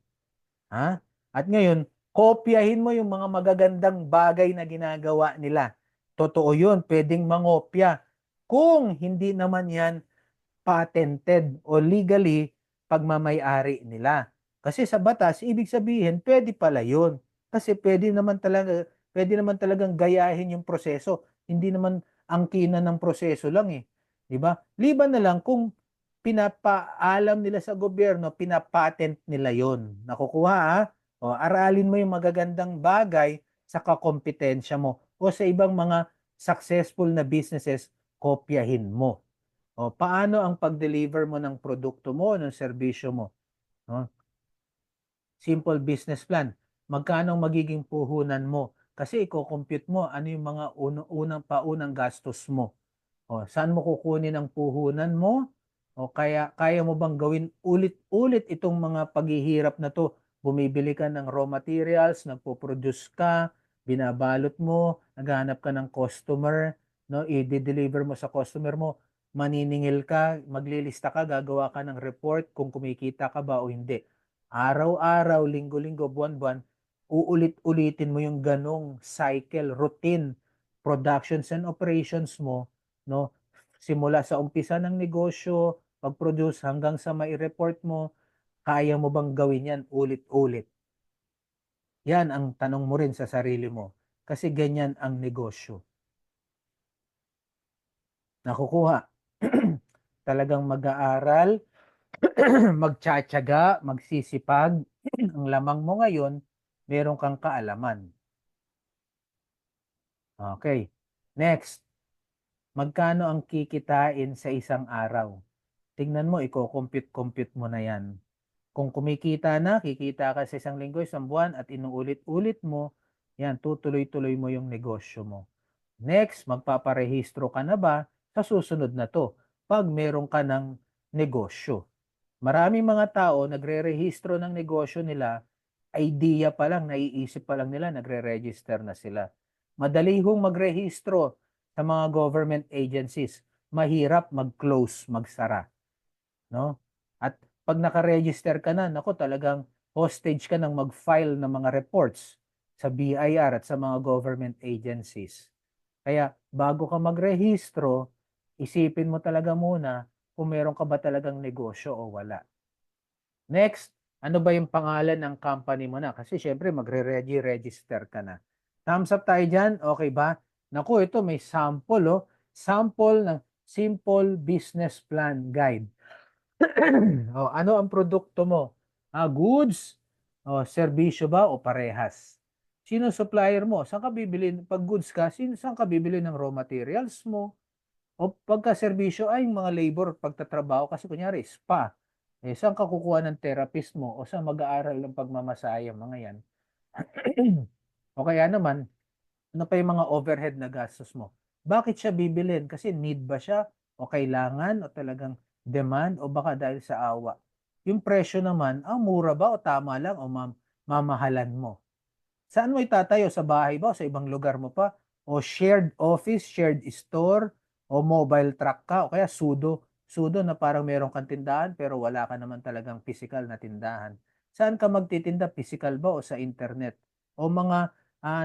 Ha? At ngayon, kopyahin mo yung mga magagandang bagay na ginagawa nila. Totoo yun, pwedeng mangopya. Kung hindi naman yan patented o legally pagmamay-ari nila. Kasi sa batas, ibig sabihin, pwede pala yun. Kasi pwede naman talagang gayahin yung proseso. Hindi naman angkinan ng proseso lang eh. 'Di ba? Liban na lang kung pinapaalam nila sa gobyerno, pinapatent nila yon. Nakukuha ha? Aralin mo yung magagandang bagay sa kakompetensya mo o sa ibang mga successful na businesses, kopyahin mo. Paano ang pag-deliver mo ng produkto mo, ng serbisyo mo? No? Simple business plan. Magkano magiging puhunan mo? Kasi i-compute mo ano yung mga paunang gastos mo. Saan mo kukunin ang puhunan mo? Kaya mo bang gawin ulit-ulit itong mga paghihirap na to? Bumibili ka ng raw materials, nagpo-produce ka, binabalot mo, naghahanap ka ng customer, no? I-deliver mo sa customer mo, maniningil ka, maglilista ka, gagawa ka ng report kung kumikita ka ba o hindi. Araw-araw, linggo-linggo, buwan-buwan, uulit-ulitin mo yung ganong cycle, routine, productions and operations mo, no? Simula sa umpisa ng negosyo, pag-produce hanggang sa mai-report mo, kaya mo bang gawin yan ulit-ulit? Yan ang tanong mo rin sa sarili mo. Kasi ganyan ang negosyo. Nakukuha. talagang mag-aaral, magtsatsaga, magsisipag. Ang lamang mo ngayon, meron kang kaalaman. Okay. Next, magkano ang kikitain sa isang araw? Tingnan mo, i-compute mo na yan. Kung kumikita na, kikita ka sa isang linggo, isang buwan, at inuulit-ulit mo, yan, tutuloy-tuloy mo yung negosyo mo. Next, magpaparehistro ka na ba sa susunod na to pag meron ka ng negosyo? Maraming mga tao nagre-rehistro ng negosyo nila, idea pa lang, naiisip pa lang nila, nagre-register na sila. Madali hong magrehistro sa mga government agencies. Mahirap mag-close, magsara, no? At pag naka-register ka na, nako talagang hostage ka ng mag-file ng mga reports sa BIR at sa mga government agencies. Kaya bago ka magrehistro, isipin mo talaga muna kung meron ka ba talagang negosyo o wala. Next, ano ba yung pangalan ng company mo na? Kasi syempre magre-register ka na. Thumbs up tayo dyan. Okay ba? Naku, ito may sample, oh. Sample ng Simple Business Plan Guide. Oh, ano ang produkto mo? Goods? O serbisyo ba o parehas? Sino supplier mo? Saan ka bibili? Pag goods ka, saan ka bibili ng raw materials mo? O pagka serbisyo ay mga labor, pagtatrabaho kasi kunyari spa. Saan ka kukuha ng therapist mo o saan mag-aaral ng pagmamasaya mga yan? O kaya naman, ano pa yung mga overhead na gastos mo? Bakit siya bibilin? Kasi need ba siya? O kailangan? O talagang demand? O baka dahil sa awa? Yung presyo naman, mura ba o tama lang o mamahalan mo? Saan mo itatayo? Sa bahay ba o sa ibang lugar mo pa? O shared office, shared store, o mobile truck ka? O kaya sudo. Sudo na parang meron kang tindahan pero wala ka naman talagang physical na tindahan. Saan ka magtitinda? Physical ba o sa internet? O mga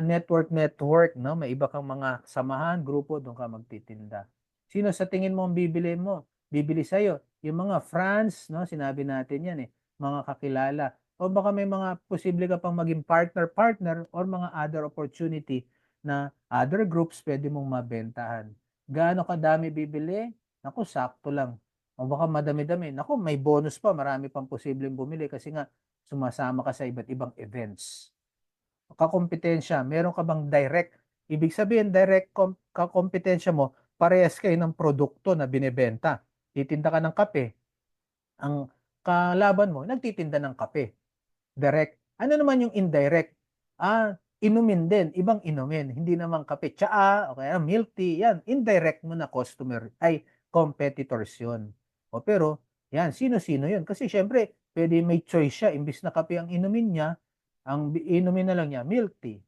network, no? May iba kang mga samahan, grupo, doon ka magtitinda. Sino sa tingin mo ang bibili mo? Bibili sa'yo? Yung mga friends, no? Sinabi natin yan eh. Mga kakilala o baka may mga posible ka pang maging partner or mga other opportunity na other groups pwede mong mabentahan. Gaano kadami bibili? Naku, sakto lang. O baka madami-dami. Naku, may bonus pa. Marami pang posibleng bumili kasi nga sumasama ka sa iba't ibang events. Kakompetensya, meron ka bang direct? Ibig sabihin, direct kakompetensya mo, parehas kayo ng produkto na binebenta. Titinda ka ng kape, ang kalaban mo, nagtitinda ng kape. Direct. Ano naman yung indirect? Inumin din, ibang inumin, hindi naman kape, tsaa, o kaya milk tea, yan, indirect mo na customer, ay competitors yun. O pero, yan, sino-sino yun? Kasi syempre, pwede may choice siya, imbis na kape ang inumin niya, ang inumin na lang niya, milk tea.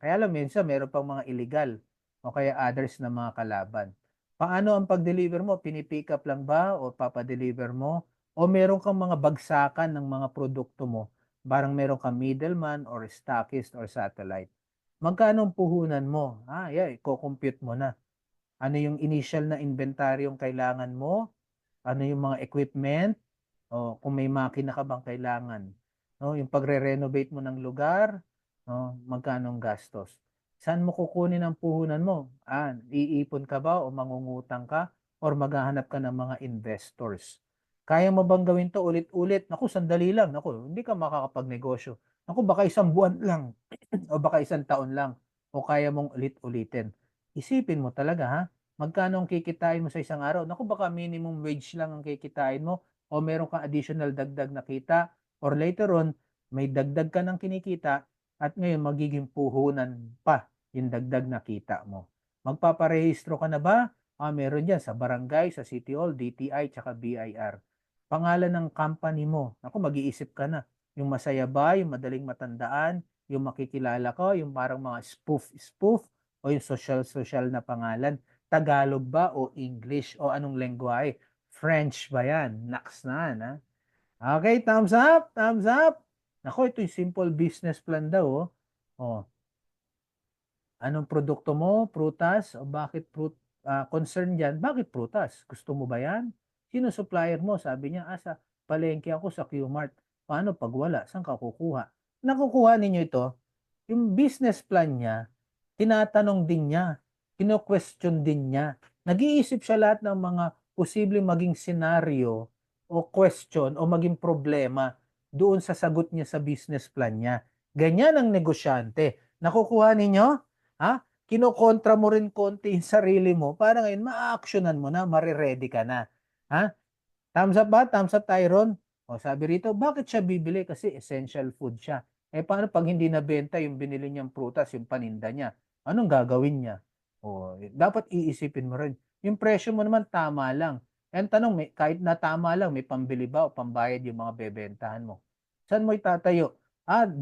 Kaya lang, minsan, meron pang mga illegal, o kaya others na mga kalaban. Paano ang pag-deliver mo? Pinipick up lang ba o papadeliver mo? O meron kang mga bagsakan ng mga produkto mo? Parang meron kang middleman or stockist or satellite. Magkano ang puhunan mo? Yeah, i-compute mo na. Ano yung initial na inventory yung kailangan mo? Ano yung mga equipment? O kung may makina ka bang kailangan? No, yung pagre-renovate mo ng lugar, no, magkano ang gastos? Saan mo kukunin ang puhunan mo? Iipon ka ba o mangungutang ka or maghahanap ka ng mga investors? Kaya mo bang gawin to ulit-ulit? Naku, sandali lang. Naku, hindi ka makakapagnegosyo. Naku, baka isang buwan lang o baka isang taon lang o kaya mong ulit-ulitin. Isipin mo talaga ha, magkano ang kikitain mo sa isang araw? Naku, baka minimum wage lang ang kikitain mo o meron kang additional dagdag na kita or later on, may dagdag ka ng kinikita at ngayon magiging puhunan pa yung dagdag na kita mo. Magpaparehistro ka na ba? Meron dyan sa barangay, sa City Hall, DTI, tsaka BIR. Pangalan ng company mo. Naku, mag-iisip ka na. Yung masaya ba, yung madaling matandaan, yung makikilala ko, yung parang mga spoof o yung social na pangalan. Tagalog ba o English o anong lengguwahe? French ba yan? Naks na, ha? Okay, thumbs up, thumbs up. Nako, ito yung simple business plan daw, oh. Oh, anong produkto mo? Prutas? O bakit concern dyan? Bakit prutas? Gusto mo ba yan? Sino supplier mo? Sabi niya, sa palengke ako sa Qmart. Paano pag wala? Saan ka kukuha? Nakukuha ninyo ito? Yung business plan niya, tinatanong din niya, kino-question din niya. Nag-iisip siya lahat ng mga posibleng maging senaryo o question o maging problema doon sa sagot niya sa business plan niya. Ganyan ang negosyante. Nakukuha ninyo? Ha? Kinokontra mo rin konti yung sarili mo para ngayon ma-actionan mo na, mare-ready ka na. Ha? Thumbs up ba? Thumbs up tayo ron. O sabi rito, bakit siya bibili? Kasi essential food siya. Eh paano pag hindi nabenta yung binili niyang prutas, yung paninda niya? Anong gagawin niya? O, dapat iisipin mo rin. Yung presyo mo naman tama lang. And tanong, kahit na tama lang, may pambili ba o pambayad yung mga bebentahan mo? Saan mo itatayo?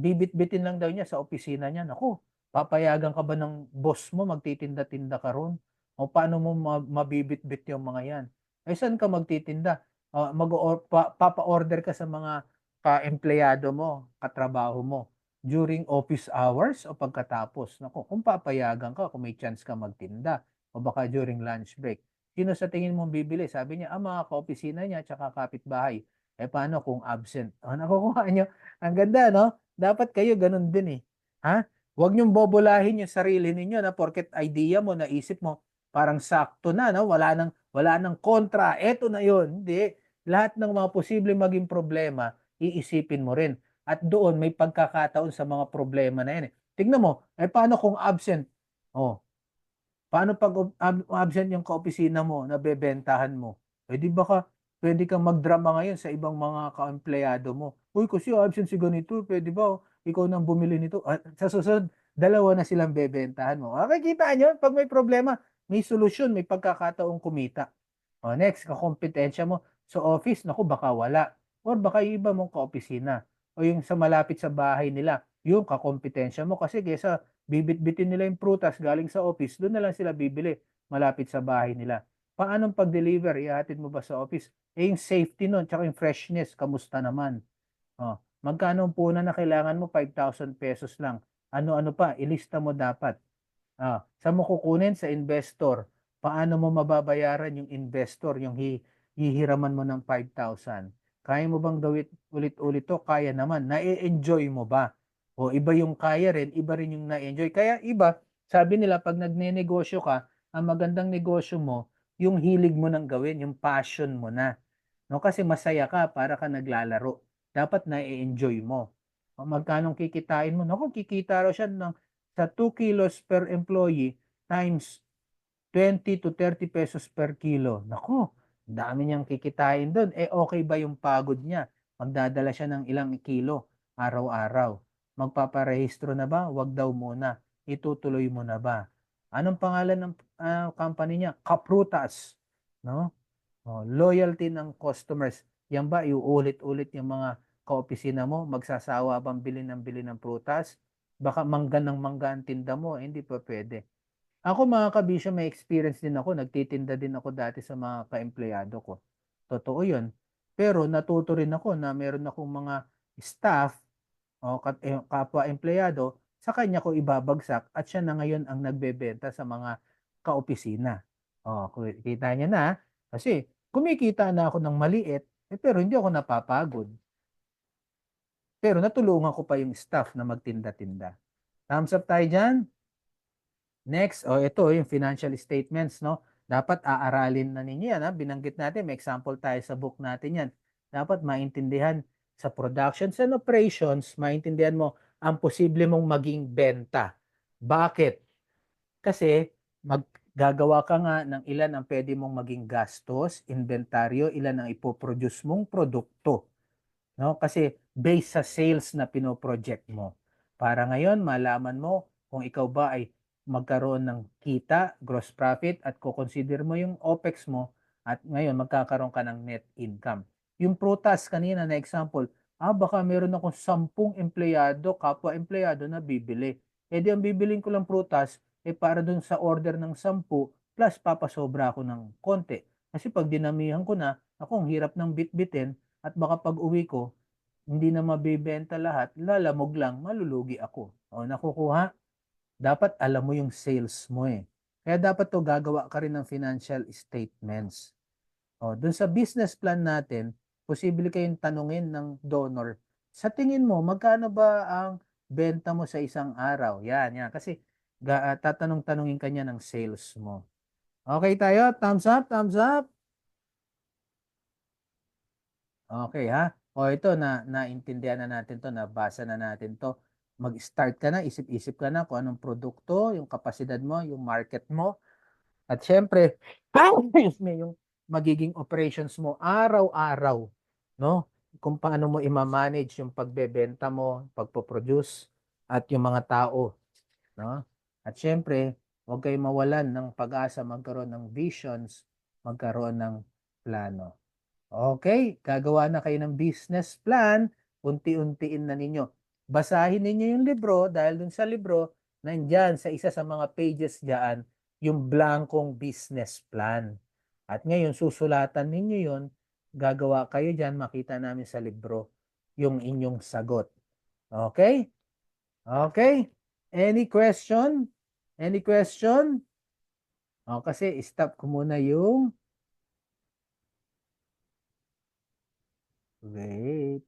Bibit-bitin lang daw niya sa opisina niya. Naku, papayagan ka ba ng boss mo magtitinda-tinda ka ron? O paano mo mabibit-bit yung mga yan? Eh saan ka magtitinda? Papa-order ka sa mga ka-empleyado mo, katrabaho mo during office hours o pagkatapos. Naku, kung papayagan ka, kung may chance ka magtinda o baka during lunch break. Sino sa tingin mo bibili? Sabi niya, mga ka-opisina niya tsaka kapitbahay. Eh paano kung absent? Nakukuha niyo. Ang ganda, no? Dapat kayo ganun din eh. Ha? Huwag niyong bobolahin yung sarili ninyo na porket idea mo, naisip mo, parang sakto na, no? Wala nang kontra. Eto na yun. Hindi. Lahat ng mga posibleng maging problema, iisipin mo rin. At doon may pagkakataon sa mga problema na yan. Tingnan mo, paano kung absent? Oh, paano pag absent yung kaopisina mo, nabebentahan mo? Di baka pwede kang magdrama ngayon sa ibang mga kaempleyado mo. Uy, kasi absent si ganito, pwede ba ikaw nang bumili nito? Sa susunod, dalawa na silang bebentahan mo. Kita nyo, pag may problema, may solusyon, may pagkakataong kumita. Next, kakompetensya mo sa office, naku, baka wala. Or baka yung iba mong kaopisina. O yung sa malapit sa bahay nila, yung kakompetensya mo. Kasi kesa bibit-bitin nila yung prutas galing sa office, doon na lang sila bibili malapit sa bahay nila. Paanong pag-deliver? Ihatid mo ba sa office? Yung safety nun, tsaka yung freshness, kamusta naman? Magkano ang puhunan na kailangan mo? 5,000 pesos lang. Ano-ano pa? Ilista mo dapat. Saan mo kukunin? Sa investor. Paano mo mababayaran yung investor, yung hihiraman mo ng 5,000? Kaya mo bang gawin ulit-ulit to? Kaya naman. Na-enjoy mo ba? O iba yung kaya rin, iba rin yung na-enjoy. Kaya iba, sabi nila, pag nagne-negosyo ka, ang magandang negosyo mo, yung hilig mo nang gawin, yung passion mo na. No, kasi masaya ka para ka naglalaro. Dapat na-enjoy mo. Magkano kikitain mo? Naku, kikita raw siya sa 2 kilos per employee times 20 to 30 pesos per kilo. Naku, dami niyang kikitain doon. Okay ba yung pagod niya? Magdadala siya ng ilang kilo araw-araw. Magpaparehistro na ba? Wag daw muna. Itutuloy mo na ba? Anong pangalan ng company niya? Kaprutas. No? Loyalty ng customers. Yan ba, iuulit-ulit yung mga kaopisina mo? Magsasawa bang bili ng prutas? Baka mangga ng mangga ang tinda mo. Hindi pa pwede. Ako mga kabisyo, may experience din ako. Nagtitinda din ako dati sa mga kaempleyado ko. Totoo yun. Pero natuto rin ako na meron akong mga staff o kapwa-empleyado, sa kanya ko ibabagsak at siya na ngayon ang nagbebenta sa mga kaopisina. Kita niya na. Kasi kumikita na ako ng maliit, pero hindi ako napapagod. Pero natulungan ko pa yung staff na magtinda-tinda. Thumbs up tayo dyan. Next, ito yung financial statements, no? Dapat aaralin na ninyo yan, ha? Binanggit natin, may example tayo sa book natin yan. Dapat maintindihan sa productions and operations, maintindihan mo ang posible mong maging benta. Bakit? Kasi maggagawa ka nga ng ilan ang pwede mong maging gastos, inventaryo, ilan ang ipoproduce mong produkto. No? Kasi based sa sales na pinoproject mo. Para ngayon, malaman mo kung ikaw ba ay magkaroon ng kita, gross profit, at kukonsider mo yung OPEX mo, at ngayon magkakaroon ka ng net income. Yung prutas kanina na example, baka meron akong 10 empleyado, kapwa-empleyado na bibili. Di ang bibiling ko lang prutas, para dun sa order ng 10, plus papasobra ako ng konti. Kasi pag dinamihan ko na, ang hirap ng bitbitin, at baka pag uwi ko, hindi na mabibenta lahat, lalamog lang, malulugi ako. Nakukuha? Dapat alam mo yung sales mo eh. Kaya dapat to gagawa ka rin ng financial statements. Dun sa business plan natin, posible kayong tanungin ng donor, sa tingin mo, magkano ba ang benta mo sa isang araw? Yan. Kasi tatanong-tanungin kanya ng sales mo. Okay tayo? Thumbs up, thumbs up. Okay, ha? O ito, naintindihan na natin to, nabasa na natin to. Mag-start ka na, isip-isip ka na kung anong produkto, yung kapasidad mo, yung market mo. At syempre, yung magiging operations mo araw-araw, no? Kung paano mo i-manage yung pagbebenta mo, pagpo-produce, at yung mga tao, no? At syempre, huwag kayong mawalan ng pag-asa, magkaroon ng visions, magkaroon ng plano. Okay, gagawa na kayo ng business plan, unti-untiin na ninyo. Basahin ninyo yung libro dahil dun sa libro, nandyan sa isa sa mga pages diyan, yung blankong business plan. At ngayon, susulatan ninyo yun, gagawa kayo dyan, makita namin sa libro yung inyong sagot. Okay? Okay? Any question? Any question? O, kasi stop ko muna yung wait.